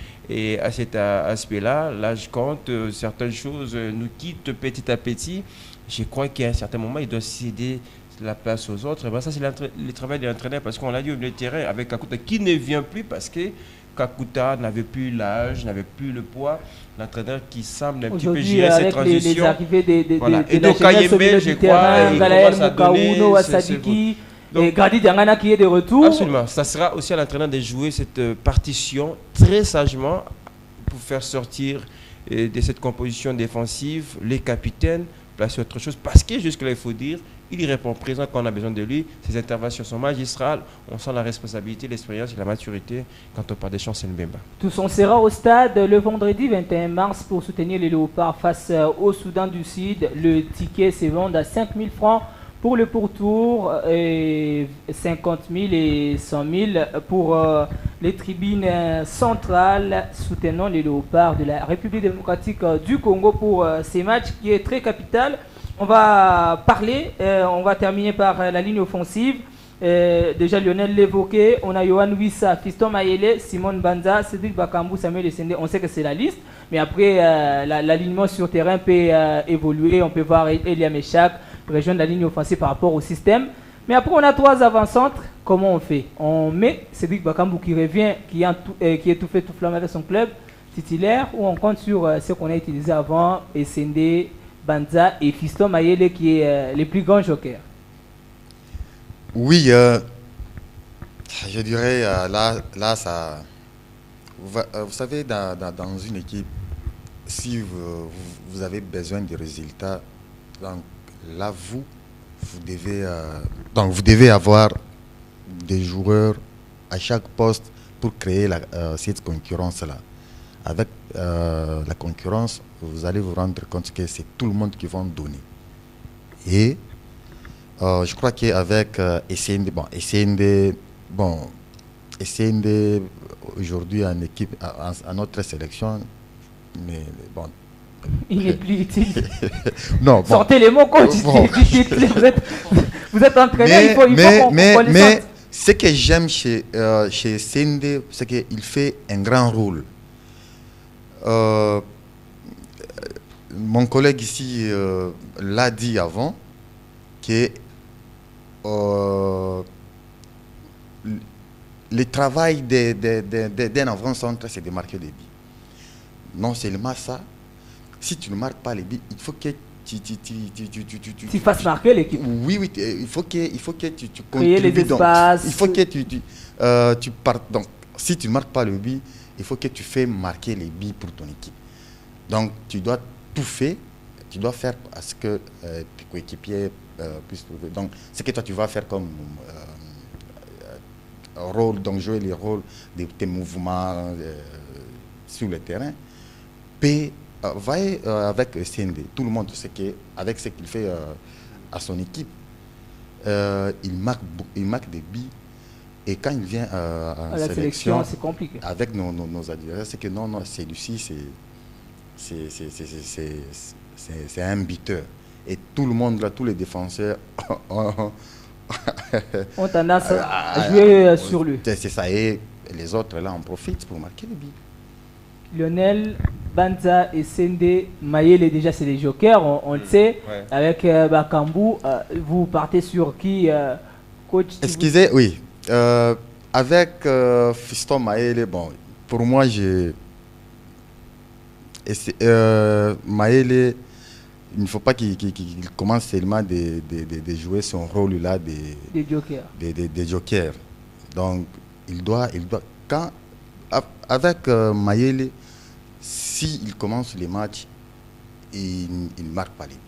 à cet aspect-là. L'âge compte, certaines choses nous quittent petit à petit. Je crois qu'à un certain moment, il doit céder la place aux autres. Et ben ça, c'est le travail de l'entraîneur, parce qu'on l'a dit au milieu de terrain avec Kakuta qui ne vient plus parce que Kakuta n'avait plus l'âge, n'avait plus le poitt. L'entraîneur qui semble un petit peu gérer cette transition. Les arrivées de voilà. Et donc, Kayembe, je crois, Galaël Moukauno, Asadiki, et Grady Diangana qui est de retour. Absolument. Ça sera aussi à l'entraîneur de jouer cette partition très sagement pour faire sortir de cette composition défensive les capitaines, placer autre chose. Parce que jusque-là, il faut dire, il y répond présent quand on a besoin de lui. Ses interventions sont magistrales. On sent la responsabilité, l'expérience et la maturité quand on parle de Chancel Mbemba. Tous on sera au stade le vendredi 21 mars pour soutenir les Léopards face au Soudan du Sud. Le ticket se vend à 5 000 francs pour le pourtour et 50 000 et 100 000 pour les tribunes centrales soutenant les Léopards de la République démocratique du Congo pour ces matchs qui est très capital. On va parler, on va terminer par la ligne offensive. Déjà Lionel l'évoquait, on a Yohan Wissa, Fiston Mayele, Simon Banza, Cédric Bakambu, Samuel Essende. On sait que c'est la liste, mais après l'alignement sur terrain peut évoluer. On peut voir Elia Meshak rejoindre la ligne offensive par rapport au système. Mais après, on a 3 avant-centres. Comment on fait? On met Cédric Bakambu qui revient, qui est tout fait, tout flamme avec son club titulaire, ou on compte sur ce qu'on a utilisé avant, Essende, Banza et Fiston Mayele qui est les plus grands jokers. Oui, je dirais là ça. Vous savez, dans une équipe, si vous avez besoin de résultats, donc là vous devez avoir des joueurs à chaque poste pour créer cette concurrence-là. Avec la concurrence, vous allez vous rendre compte que c'est tout le monde qui va donner. Et je crois qu'avec Essende aujourd'hui en équipe, à notre sélection, mais bon. Il n'est plus utile. Non, bon. Sortez les mots, coach. Bon. Vous êtes entraîneur, il faut qu'on les sorte. Ce que j'aime chez Sende, c'est qu'il fait un grand rôle. Mon collègue ici l'a dit avant, que le travail d'un avant-centre, c'est de marquer des buts. Non seulement ça, si tu ne marques pas les buts, il faut que tu fasses marquer l'équipe. Oui, il faut que tu créer les espaces. Il faut que tu partes. Donc, si tu ne marques pas le but, il faut que tu fasses marquer les buts pour ton équipe. Donc, tu dois tout faire. Tu dois faire à ce que tes coéquipiers puissent trouver. Donc, ce que toi, tu vas faire comme rôle, donc jouer les rôles de tes mouvements sur le terrain, va avec CND. Tout le monde sait qu'avec ce qu'il fait à son équipe, il marque des buts. Et quand il vient à la sélection, c'est compliqué. Avec nos adversaires, c'est que non, celui-ci, c'est un buteur. Et tout le monde, là, tous les défenseurs ont tendance à jouer sur lui. C'est ça. Et les autres, là, en profitent pour marquer les buts. Lionel, Banza et Sende, Mayele, déjà, c'est les jokers, on le sait. Ouais. Avec Bakambu, vous partez sur qui, coach? Excusez, oui. Avec Fiston Mayele, bon, pour moi, Mayele, il ne faut pas qu'il commence seulement de jouer son rôle là des jokers. Donc, il doit avec Mayele, s'il commence les matchs, il ne marque pas les buts.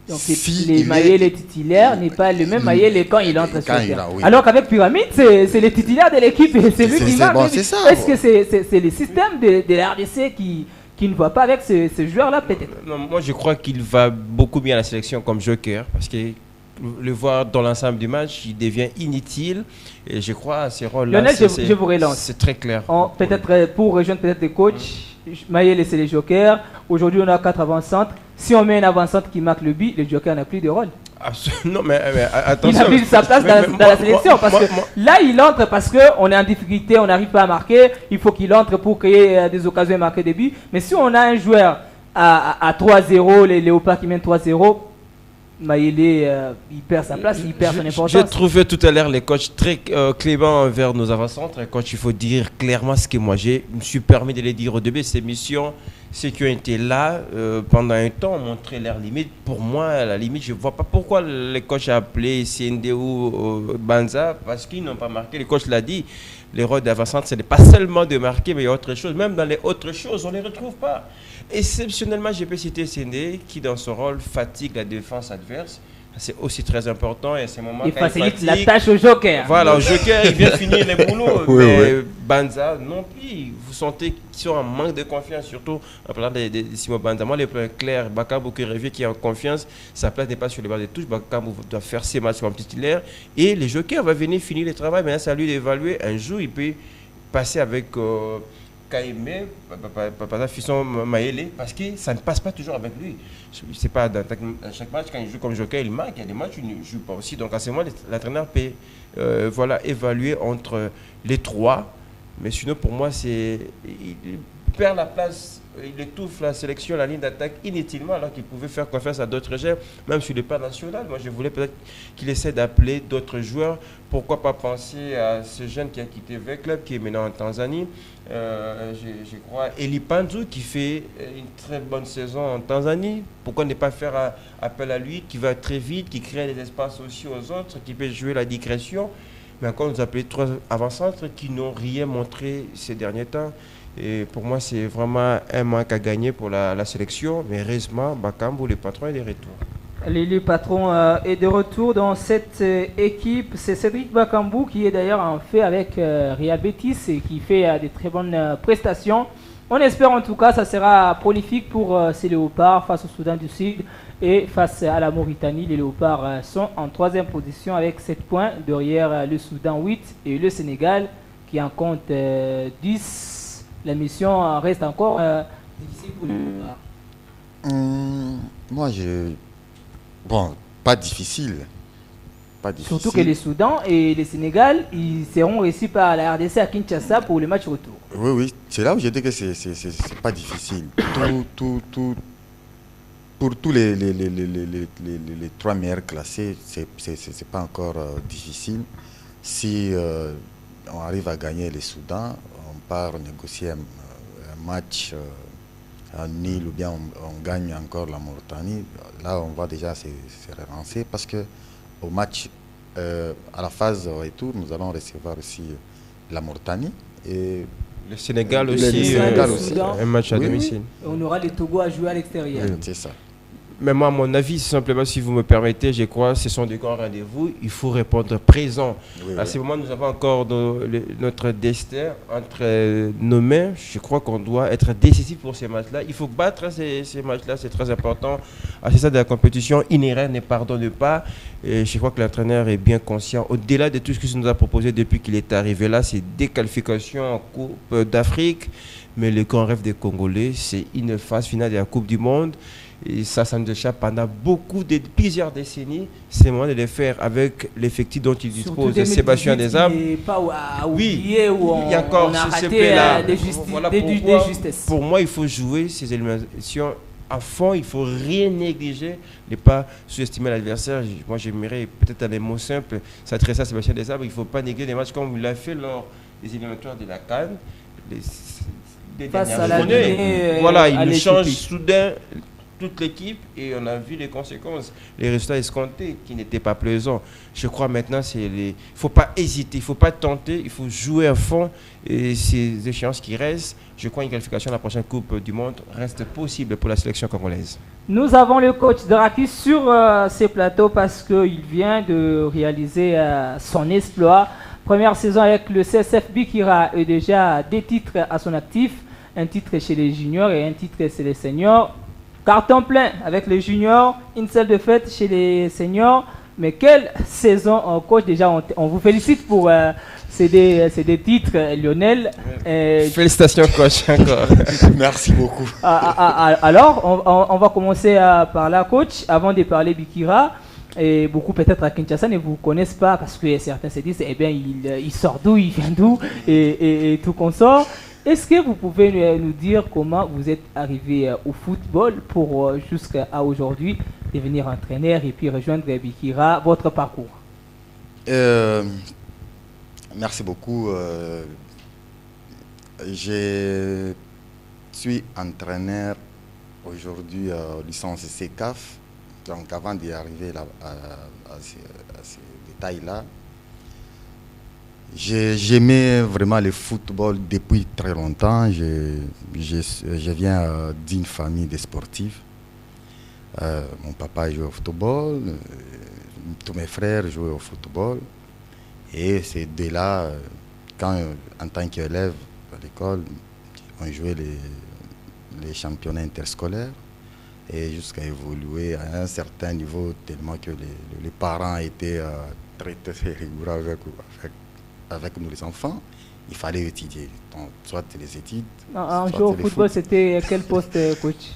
Donc les Mayele titulaires n'est pas le même Mayele quand il entre sur le terrain. Oui. Alors qu'avec Pyramide, c'est le titulaire de l'équipe et c'est lui qui marque. Bon, est-ce que c'est le système de la RDC qui ne va pas avec ce joueur-là peut-être? Non, moi je crois qu'il va beaucoup bien à la sélection comme joker parce que le voir dans l'ensemble du match, il devient inutile et je crois à ces rôles-là. Lionel, je vous relance. C'est très clair. Peut-être pour rejoindre peut-être les coachs, Mayele c'est les jokers. Aujourd'hui on a 4 avant-centres. Si on met un avant-centre qui marque le but, le joker n'a plus de rôle. Non, mais attention. Il n'a plus sa place dans la sélection parce que là il entre parce qu'on est en difficulté, on n'arrive pas à marquer. Il faut qu'il entre pour créer des occasions et marquer des buts. Mais si on a un joueur à 3-0, les Léopards qui mènent 3-0, Mayele, il perd sa place, il perd son importance. J'ai trouvé tout à l'heure les coachs très cléments envers nos avant-centres. Quand il faut dire clairement ce que moi je me suis permis de les dire au début de ces missions, ceux qui ont été là pendant un temps ont montré leurs limites. Pour moi, à la limite, je ne vois pas pourquoi les coachs ont appelé CND ou Banza, parce qu'ils n'ont pas marqué. Le coach l'a dit, les rôles d'avant-centre, ce n'est pas seulement de marquer, mais il y a autre chose. Même dans les autres choses, on ne les retrouve pas. Exceptionnellement, je peux citer CND qui, dans son rôle, fatigue la défense adverse. C'est aussi très important et à ces moments il facilite la tâche au joker. Voilà, au joker, il vient finir les boulots. Oui, mais oui. Banza, non plus. Vous sentez qu'ils sont en manque de confiance, surtout en parlant de Simon Banza. Moi, les points clairs, Bakambu qui revient, qui est en confiance, sa place n'est pas sur les barres de touche. Bakambu doit faire ses matchs comme titulaire et le joker va venir finir le travail. Mais c'est à lui d'évaluer. Un jour, il peut passer avec Kaime, Fiston Mayele, parce que ça ne passe pas toujours avec lui. C'est pas dans chaque match, quand il joue comme joker, il marque. Il y a des matchs où il ne joue pas aussi. Donc à ce moment, l'entraîneur peut évaluer entre les trois. Mais sinon, pour moi, il perd la place il étouffe la sélection, la ligne d'attaque inutilement, alors qu'il pouvait faire confiance à d'autres joueurs, même sur le plan national. Moi, je voulais peut-être qu'il essaie d'appeler d'autres joueurs. Pourquoi pas penser à ce jeune qui a quitté le club, qui est maintenant en Tanzanie. Je crois Eli Panzu qui fait une très bonne saison en Tanzanie. Pourquoi ne pas faire appel à lui, qui va très vite, qui crée des espaces aussi aux autres, qui peut jouer la discrétion. Mais encore, nous appelons 3 avant-centres qui n'ont rien montré ces derniers temps. Et pour moi, c'est vraiment un manque à gagner pour la sélection. Mais heureusement, Bakambu, le patron, est de retour. Le patron est de retour dans cette équipe. C'est Cédric Bakambu qui est d'ailleurs en fait avec Real Betis et qui fait des très bonnes prestations. On espère en tout cas que ça sera prolifique pour ces Léopards face au Soudan du Sud et face à la Mauritanie. Les Léopards sont en 3e position avec 7 points derrière le Soudan 8 et le Sénégal qui en compte 10. La mission reste encore difficile pour les Léopards. Moi, bon, pas difficile. Surtout que les Soudan et les Sénégal, ils seront reçus par la RDC à Kinshasa pour le match retour. Oui, c'est là où je dis que c'est pas difficile. Pour tous les 3 meilleurs classés, c'est pas encore difficile. Si on arrive à gagner les Soudan, on part négocier un match en nul ou bien on gagne encore la Mauritanie. Là, on va déjà se relancer parce que au match, à la phase retour, nous allons recevoir aussi la Mauritanie et le Sénégal aussi, un match à domicile. On aura le Togo à jouer à l'extérieur. Oui, c'est ça. Mais moi, à mon avis, simplement, si vous me permettez, je crois que ce sont des grands rendez-vous. Il faut répondre présent. À ce moment, nous avons encore notre destin entre nos mains. Je crois qu'on doit être décisif pour ces matchs-là. Il faut battre ces matchs-là, c'est très important. À ce stade de la compétition, Inéré ne pardonne pas. Et je crois que l'entraîneur est bien conscient. Au-delà de tout ce qu'il nous a proposé depuis qu'il est arrivé là, c'est des qualifications en Coupe d'Afrique. Mais le grand rêve des Congolais, c'est une phase finale de la Coupe du Monde. Et ça nous échappe pendant plusieurs décennies. C'est le moment de le faire avec l'effectif dont il dispose. Sébastien Desabre. Oui, il y a encore des justesses. Pour moi, il faut jouer ces éliminations à fond. Il ne faut rien négliger. Ne pas sous-estimer l'adversaire. Moi, j'aimerais peut-être un mot simple s'adresser à Sébastien Desabre. Il ne faut pas négliger les matchs comme il l'a fait lors des éliminatoires de la CAN. Face à la Guinée, voilà, il nous change soudain toute l'équipe et on a vu les conséquences, les résultats escomptés qui n'étaient pas plaisants. Je crois maintenant il ne faut pas hésiter, il ne faut pas tenter, il faut jouer à fond et ces échéances qui restent, je crois une qualification à la prochaine Coupe du Monde reste possible pour la sélection congolaise. Nous avons le coach Draki sur ces plateaux parce qu'il vient de réaliser son exploit. Première saison avec le CSF Bikira et déjà 2 titres à son actif, un titre chez les juniors et un titre chez les seniors. Carton plein avec les juniors, une seule défaite chez les seniors. Mais quelle saison, coach, déjà on vous félicite pour ces deux titres, Lionel. Félicitations, coach, encore. Merci beaucoup. Alors, on va commencer par là, coach, avant de parler Bikira. Et beaucoup peut-être à Kinshasa ne vous connaissent pas parce que certains se disent, eh bien, il sort d'où, il vient d'où et tout consort. Est-ce que vous pouvez nous dire comment vous êtes arrivé au football pour jusqu'à aujourd'hui devenir entraîneur et puis rejoindre Bikira, votre parcours? Merci beaucoup. Je suis entraîneur aujourd'hui au licence CECAF. Donc avant d'y arriver à ces détails-là, j'aimais vraiment le football depuis très longtemps. Je viens d'une famille de sportifs. Mon papa jouait au football, tous mes frères jouaient au football. Et c'est de là, quand en tant qu'élève à l'école, on jouait les championnats interscolaires. Et jusqu'à évoluer à un certain niveau, tellement que les parents étaient très rigoureux avec nous les enfants, il fallait étudier. Donc, soit les études. Un jour au football, c'était quel poste, coach?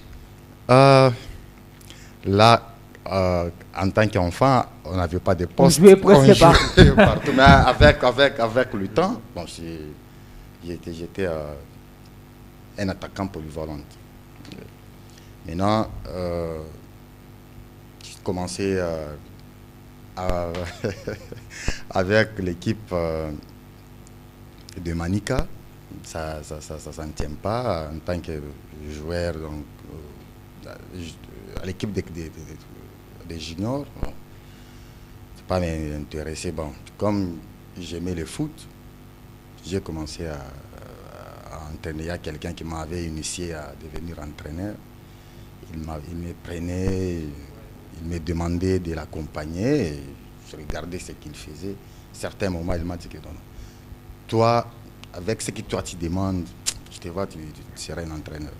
Là, en tant qu'enfant, on n'avait pas de poste. On jouait presque pas. Partout. Mais avec le temps, bon, j'étais un attaquant polyvalent. Maintenant, j'ai commencé avec l'équipe de Manica. Ça ne tient pas en tant que joueur donc, à l'équipe des juniors. Bon, c'est pas m'intéressé. Bon, comme j'aimais le foot, j'ai commencé à entraîner. Il y a quelqu'un qui m'avait initié à devenir entraîneur. Il me prenait, il me demandait de l'accompagner. Je regardais ce qu'il faisait. À certains moments, il m'a dit que non, toi, avec ce que toi tu demandes, je te vois, tu serais un entraîneur.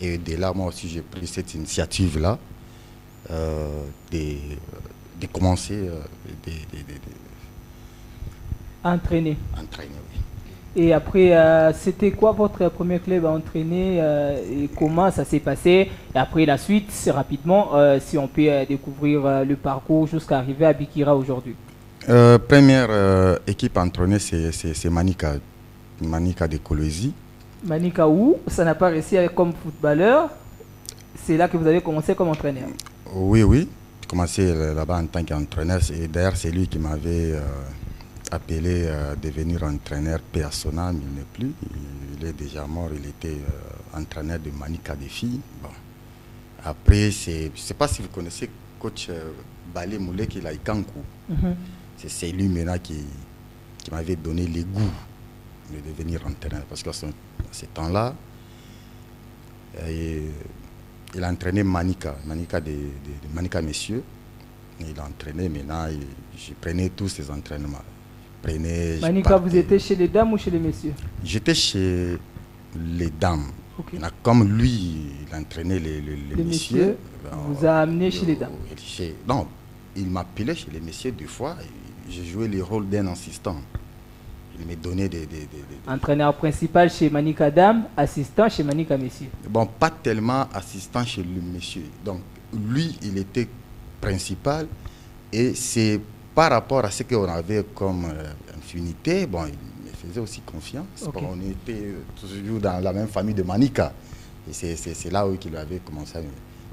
Et de là, moi aussi, j'ai pris cette initiative-là de commencer Entraîner. Entraîner, oui. Et après, c'était quoi votre premier club à entraîner et comment ça s'est passé? Et après la suite, c'est rapidement, si on peut découvrir le parcours jusqu'à arriver à Bikira aujourd'hui. Première équipe à entraîner, c'est Manica. Manica de Kolwezi. Manica où ça n'a pas réussi comme footballeur. C'est là que vous avez commencé comme entraîneur. Oui, oui. J'ai commencé là-bas en tant qu'entraîneur. Et d'ailleurs, c'est lui qui m'avait appelé à devenir entraîneur personnel, mais il n'est plus. Il est déjà mort. Il était entraîneur de Manica des filles. Bon. Après, je ne sais pas si vous connaissez coach Balé Moulé qui est là, Ikankou. C'est lui maintenant qui m'avait donné les goûts de devenir entraîneur. Parce que ce temps-là, il a entraîné Manica Manica Messieurs. Il a entraîné maintenant, je prenais tous ses entraînements. Manica, vous étiez chez les dames ou chez les messieurs? J'étais chez les dames. Okay. Comme lui, il entraînait les messieurs. Vous a amené chez les dames? Non, il m'appelait chez les messieurs deux fois. J'ai joué le rôle d'un assistant. Il me donnait des... Entraîneur principal chez Manica Dame, assistant chez Manica Messieurs. Bon, pas tellement assistant chez le monsieur. Donc, lui, il était principal. Et c'est par rapport à ce qu'on avait comme infinité, bon, il me faisait aussi confiance. Okay. Bon, on était toujours dans la même famille de Manica. Et c'est là où il avait commencé à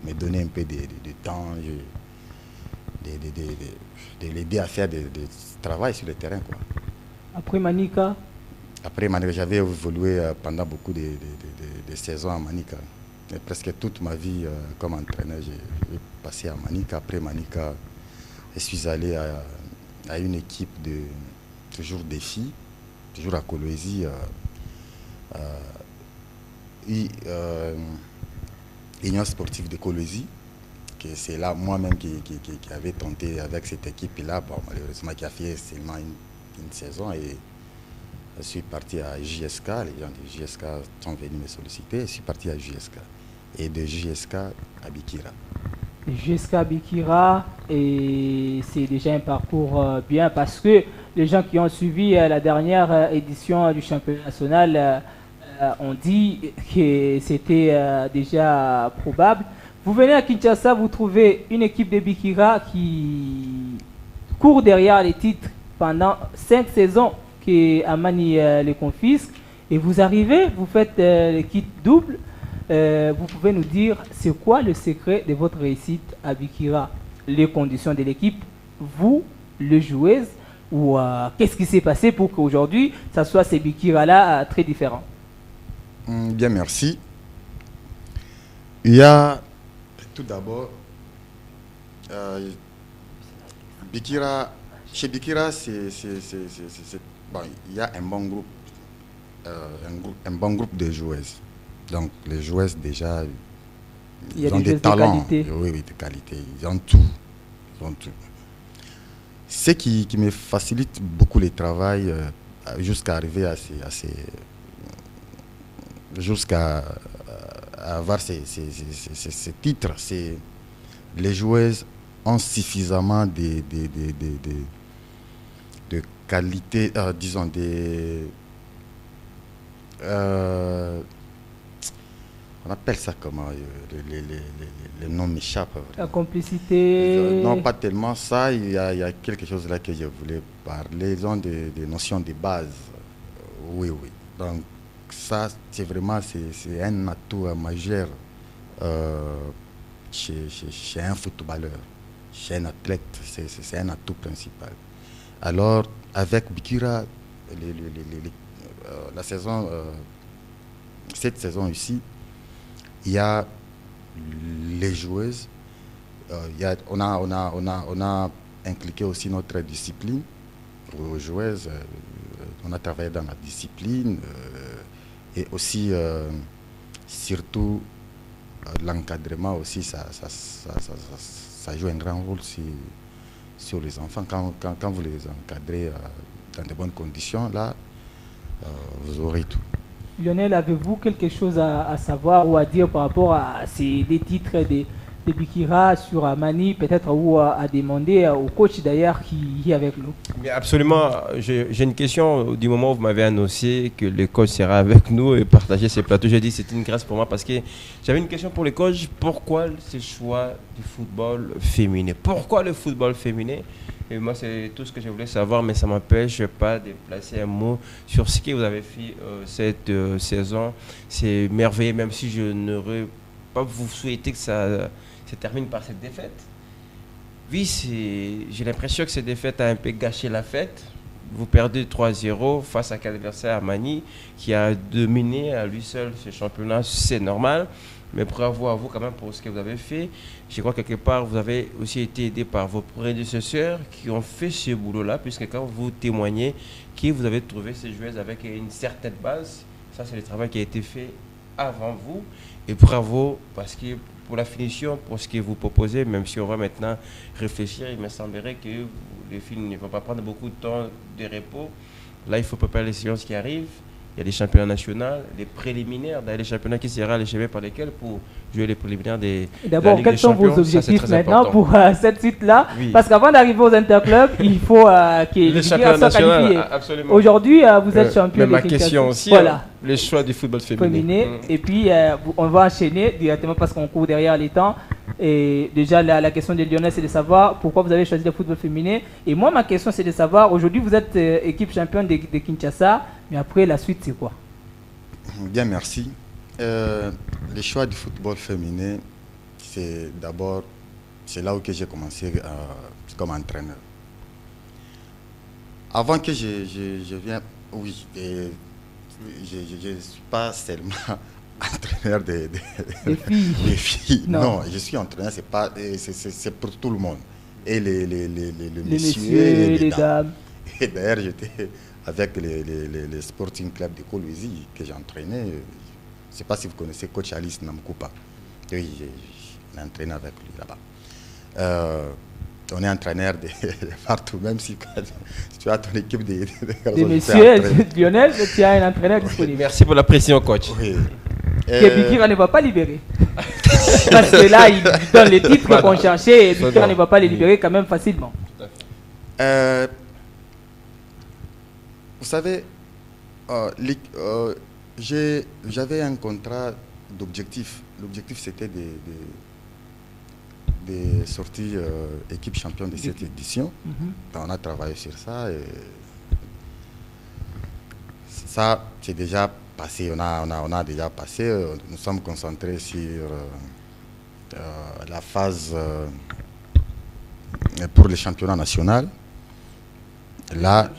me donner un peu de temps, de l'aider à faire du travail sur le terrain, quoi. Après Manica? Après Manica, j'avais évolué pendant beaucoup de saisons à Manica. Et presque toute ma vie comme entraîneur, j'ai passé à Manica. Après Manica, je suis allé à une équipe toujours des filles, toujours à Kolwezi, Union sportive de Kolwezi. C'est là moi-même qui avait tenté avec cette équipe-là, bon, malheureusement qui a fait seulement une saison, et je suis parti à JSK. Les gens de JSK sont venus me solliciter. Je suis parti à JSK. Et de JSK à Bikira. JSK à Bikira, et c'est déjà un parcours bien, parce que les gens qui ont suivi la dernière édition du championnat national ont dit que c'était déjà probable. Vous venez à Kinshasa, vous trouvez une équipe de Bikira qui court derrière les titres pendant 5 saisons que Amani les confisque, et vous arrivez, vous faites l'équipe double. Vous pouvez nous dire c'est quoi le secret de votre réussite à Bikira? Les conditions de l'équipe, vous, le joueuse, ou qu'est-ce qui s'est passé pour qu'aujourd'hui ça soit ces Bikira-là très différents? Bien, merci. Il y a tout d'abord Bikira. Chez Bikira, bon, il y a un bon groupe de joueuses. Donc les joueuses déjà, ils ont des talents. Oui, de qualité. Ils ont tout. Ce qui me facilite beaucoup le travail jusqu'à arriver jusqu'à avoir ces titres, c'est les joueuses ont suffisamment de qualité, disons on appelle ça comment, le nom m'échappe. La complicité. Non, pas tellement ça. Il y a quelque chose là que je voulais parler. Ils ont des notions de base. Oui. Donc ça, c'est vraiment un atout majeur chez un footballeur, chez un athlète, c'est un atout principal. Alors, avec Bikira, la saison, cette saison ici, il y a les joueuses, on a impliqué aussi notre discipline aux joueuses, on a travaillé dans la discipline et aussi, surtout, l'encadrement aussi, ça joue un grand rôle sur les enfants. Quand vous les encadrez dans de bonnes conditions, là, vous aurez tout. Lionel, avez-vous quelque chose à savoir ou à dire par rapport à des titres de Bikira sur Amani, peut-être, ou à demander au coach d'ailleurs qui est avec nous? Mais absolument, j'ai une question. Du moment où vous m'avez annoncé que le coach sera avec nous et partager ses plateaux, j'ai dit que c'était une grâce pour moi parce que j'avais une question pour le coach. Pourquoi ce choix du football féminin? Pourquoi le football féminin? Et moi, c'est tout ce que je voulais savoir, mais ça ne m'empêche pas de placer un mot sur ce que vous avez fait cette saison. C'est merveilleux, même si je n'aurais pas vous souhaiter que ça se termine par cette défaite. Oui, j'ai l'impression que cette défaite a un peu gâché la fête. Vous perdez 3-0 face à quel adversaire, Amani, qui a dominé à lui seul ce championnat, c'est normal. Mais bravo à vous quand même pour ce que vous avez fait. Je crois que quelque part, vous avez aussi été aidé par vos prédécesseurs qui ont fait ce boulot-là, puisque quand vous témoignez que vous avez trouvé ces joueuses avec une certaine base, ça c'est le travail qui a été fait avant vous. Et bravo, parce que pour la finition, pour ce que vous proposez, même si on va maintenant réfléchir, il me semblerait que les filles ne vont pas prendre beaucoup de temps de repos. Là, il faut préparer les séances qui arrivent. Il y a des championnats nationaux, des préliminaires, les championnats qui sera les chemins par lesquels pour jouer les préliminaires des. D'abord, quels sont vos objectifs maintenant important pour cette suite-là? Oui. Parce qu'avant d'arriver aux interclubs, il faut que les championnats soient qualifiés. Aujourd'hui, vous êtes champion de ma question aussi, voilà. Les choix du football féminin. Et puis, on va enchaîner directement parce qu'on court derrière les temps. Et déjà, la question de Lionel, c'est de savoir pourquoi vous avez choisi le football féminin. Et moi, ma question, c'est de savoir, aujourd'hui, vous êtes équipe championne de Kinshasa, mais après, la suite, c'est quoi? Bien, merci. Le choix du football féminin, c'est d'abord, c'est là où j'ai commencé comme entraîneur. Avant que je vienne, oui, je ne suis pas seulement entraîneur des filles. Non, je suis entraîneur, c'est pour tout le monde. Et les messieurs et les dames. Et d'ailleurs, j'étais avec les Sporting Club de Kolwezi que j'ai entraîné. Je ne sais pas si vous connaissez coach Alice Namkoupa. Oui, j'ai entraîné avec lui là-bas. On est entraîneur de partout, même si tu as ton équipe de messieurs. Lionel, tu as un entraîneur disponible. Merci pour la pression, coach. Oui. Que Bikira ne va pas libérer. Parce que là, il donne les titres qu'on cherchait et Bikira ne va pas les libérer quand même facilement. Vous savez, j'avais un contrat d'objectif. L'objectif, c'était de sortir équipe championne de cette édition. On a travaillé sur ça. Et ça, c'est déjà passé. On a déjà passé. Nous sommes concentrés sur la phase pour le championnat national. Là,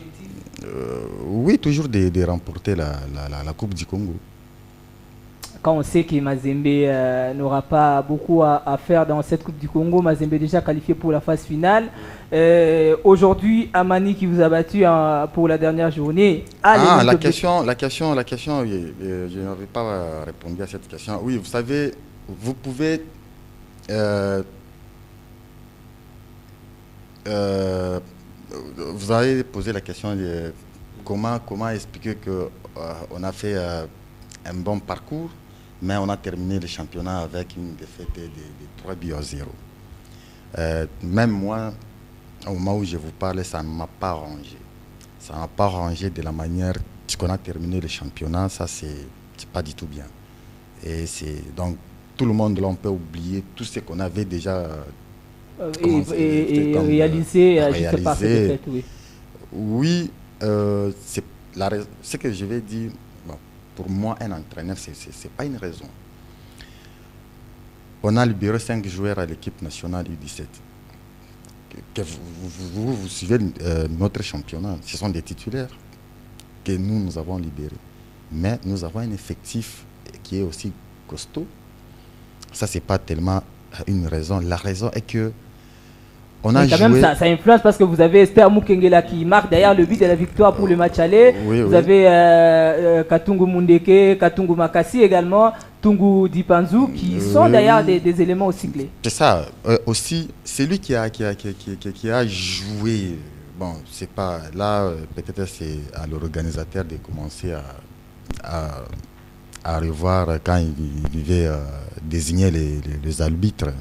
oui, toujours de remporter la Coupe du Congo. Quand on sait que Mazembe n'aura pas beaucoup à faire dans cette Coupe du Congo, Mazembe est déjà qualifié pour la phase finale. Aujourd'hui, Amani qui vous a battu pour la dernière journée. La question, je n'avais pas répondu à cette question. Oui, vous savez, vous pouvez vous avez posé la question de comment expliquer qu'on a fait un bon parcours, mais on a terminé le championnat avec une défaite de 3-0. Même moi, au moment où je vous parlais, ça ne m'a pas arrangé. Ça ne m'a pas arrangé de la manière qu'on a terminé le championnat. Ça, c'est pas du tout bien. Et donc, tout le monde, là, on peut oublier tout ce qu'on avait déjà réalisé juste par cette défaite, oui. Oui, ce que je vais dire, bon, pour moi, un entraîneur, ce n'est pas une raison. on a libéré 5 joueurs à l'équipe nationale U17. Vous suivez notre championnat, ce sont des titulaires que nous avons libérés. Mais nous avons un effectif qui est aussi costaud. Ça, c'est pas tellement une raison. La raison est que on a quand joué... même, ça influence parce que vous avez Esther Mukengela qui marque derrière le but de la victoire pour le match aller. Vous avez Katungu Mundeke, Katungu Makasi également, Tungu Dipanzu qui sont derrière des éléments aussi clés. C'est ça. Aussi, c'est lui qui a joué. Bon, c'est pas là, peut-être c'est à l'organisateur de commencer à revoir quand il devait désigner les arbitres.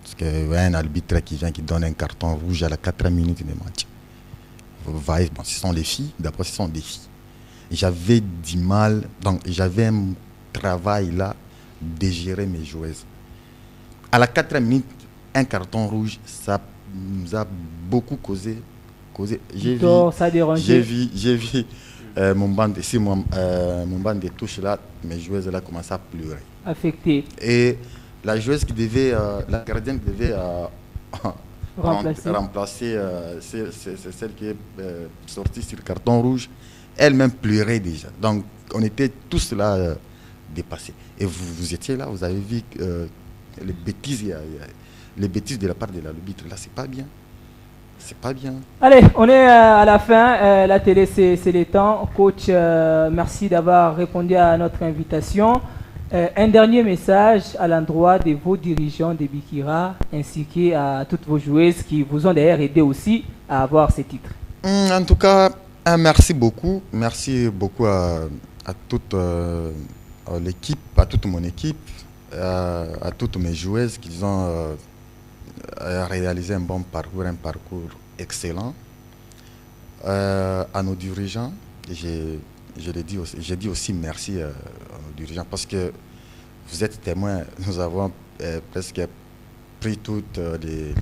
Parce qu'il y a un arbitre qui vient qui donne un carton rouge à la 4e minute du match. Vous voyez, bon, ce sont les filles, d'abord ce sont des filles. J'avais du mal, donc j'avais un travail là de gérer mes joueuses. À la 4e minute, un carton rouge, ça nous a beaucoup causé. J'ai vu mon banc de touche là, mes joueuses là commençaient à pleurer. Affectées. Et la joueuse qui devait, la gardienne qui devait remplacer c'est celle qui est sortie sur carton rouge, elle-même pleurait déjà. Donc on était tous là dépassés. Et vous étiez là, vous avez vu les bêtises de la part de l'arbitre. Là, c'est pas bien. C'est pas bien. Allez, on est à la fin. La télé, c'est le temps. Coach, merci d'avoir répondu à notre invitation. Un dernier message à l'endroit de vos dirigeants de Bikira ainsi qu'à toutes vos joueuses qui vous ont d'ailleurs aidé aussi à avoir ces titres. En tout cas, merci beaucoup. Merci beaucoup à toute l'équipe, à toute mon équipe, à toutes mes joueuses qui ont réalisé un bon parcours, un parcours excellent. À nos dirigeants, j'ai dit aussi merci à nos dirigeants parce que vous êtes témoins, nous avons presque pris toutes les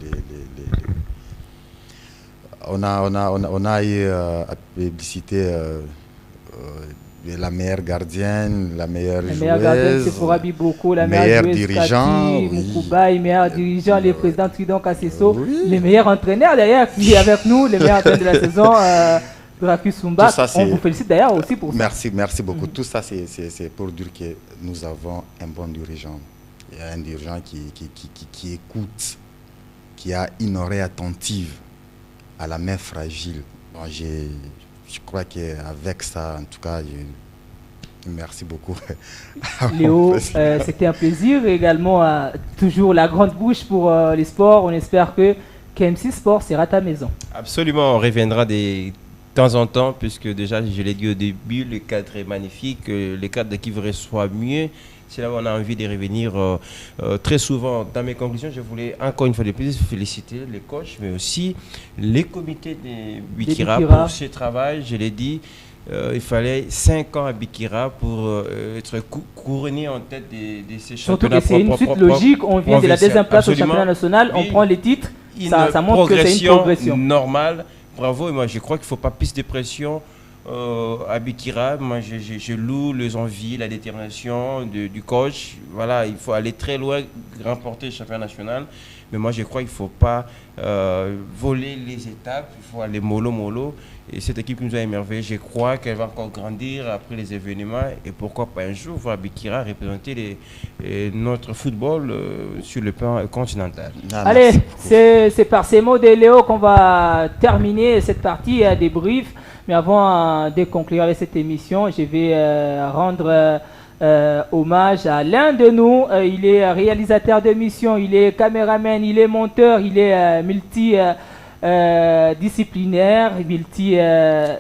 on a eu à publicité la meilleure gardienne, la meilleure joueuse, c'est pour Abiboko, la meilleur meilleure dirigeant, Moukoubaï, meilleur dirigeant, les présidents Tridon Kassesso, les meilleurs entraîneurs d'ailleurs qui est avec nous, les meilleurs entraîneurs de la saison, Raku Sumba. On vous félicite d'ailleurs aussi pour ça. Merci beaucoup. Tout ça c'est pour dire que nous avons un bon dirigeant. Il y a un dirigeant qui écoute, qui a une oreille attentive à la main fragile. Bon, je crois qu'avec ça, en tout cas, merci beaucoup. Léo, c'était un plaisir. Également, toujours la grande bouche pour les sports. On espère que KMC Sport sera ta maison. Absolument, on reviendra de temps en temps, puisque déjà, je l'ai dit au début, le cadre est magnifique. Le cadre qui reçoit mieux. C'est là où on a envie de revenir très souvent. Dans mes conclusions, je voulais encore une fois de plus féliciter les coachs, mais aussi les comités de Bikira pour ce travail. Je l'ai dit, il fallait 5 ans à Bikira pour être couronné en tête de ces championnats. Surtout que c'est une suite logique. On vient de la deuxième place au championnat national, on prend les titres. Ça montre que c'est une progression normale. Bravo, et moi je crois qu'il ne faut pas plus de pression. À Bikira, moi je loue les envies, la détermination du coach. Voilà, il faut aller très loin, remporter le championnat national. Mais moi je crois qu'il ne faut pas voler les étapes, il faut aller mollo. Et cette équipe nous a émerveillés. Je crois qu'elle va encore grandir après les événements. Et pourquoi pas un jour voir Bikira représenter notre football sur le plan continental. Allez, c'est par ces mots de Léo qu'on va terminer cette partie débrief. Mais avant de conclure avec cette émission, je vais rendre hommage à l'un de nous. Il est réalisateur d'émission, il est caméraman, il est monteur, il est multidisciplinaire,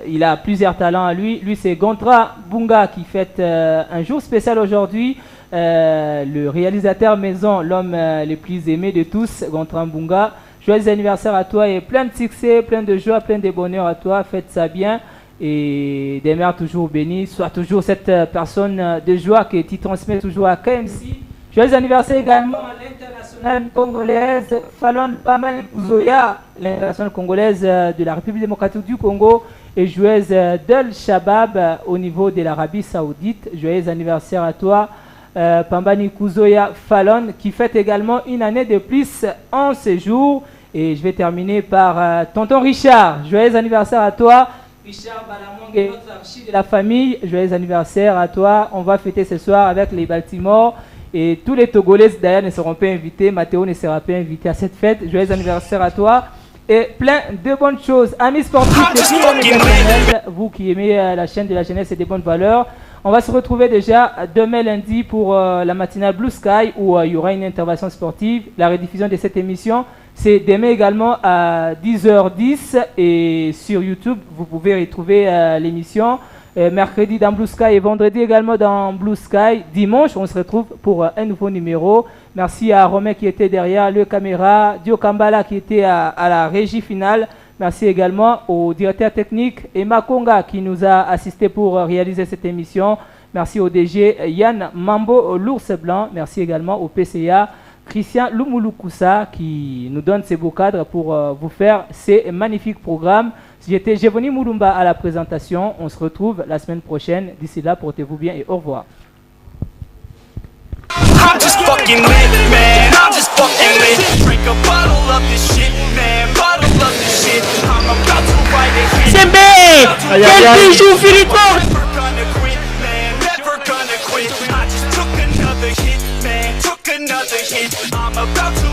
il a plusieurs talents à lui. Lui, c'est Gontra Bunga qui fête un jour spécial aujourd'hui. Le réalisateur maison, l'homme le plus aimé de tous, Gontra Bunga. Joyeux anniversaire à toi et plein de succès, plein de joie, plein de bonheur à toi. Faites ça bien et des mères toujours bénies. Sois toujours cette personne de joie que tu transmets toujours à KMC. Joyeux anniversaire également à l'internationale congolaise Fallon Pamel Zoya, l'internationale congolaise de la République démocratique du Congo et joueuse d'El Shabab au niveau de l'Arabie Saoudite. Joyeux anniversaire à toi. Pambani Kuzoya Fallon, qui fête également une année de plus en séjour. Et je vais terminer par tonton Richard. Joyeux anniversaire à toi. Richard Balamong et notre archi de la famille. Joyeux anniversaire à toi. On va fêter ce soir avec les Baltimore. Et tous les Togolais d'ailleurs ne seront pas invités. Mathéo ne sera pas invité à cette fête. Joyeux anniversaire à toi. Et plein de bonnes choses. Amis sportifs, vous qui aimez la chaîne de la jeunesse et des bonnes valeurs, on va se retrouver déjà demain lundi pour la matinale Blue Sky où il y aura une intervention sportive. La rediffusion de cette émission, c'est demain également à 10h10 et sur YouTube, vous pouvez retrouver l'émission. Mercredi dans Blue Sky et vendredi également dans Blue Sky. Dimanche, on se retrouve pour un nouveau numéro. Merci à Romain qui était derrière le caméra, Dio Kambala qui était à la régie finale. Merci également au directeur technique Emma Konga qui nous a assisté pour réaliser cette émission. Merci au DG Yann Mambo l'ours blanc. Merci également au PCA Christian Lumulukoussa qui nous donne ces beaux cadres pour vous faire ces magnifiques programmes. J'étais Jevoni Moulumba à la présentation. On se retrouve la semaine prochaine. D'ici là, portez-vous bien et au revoir. I'm just fucking lit, man. I'm just fucking lit. Drink a bottle of this shit, man. Bottle of this shit. I'm about to write a hit. Sembe! Quel bijou, Philippe! Never gonna quit, man. Never gonna quit. I just took another hit, man. Took another hit. I'm about to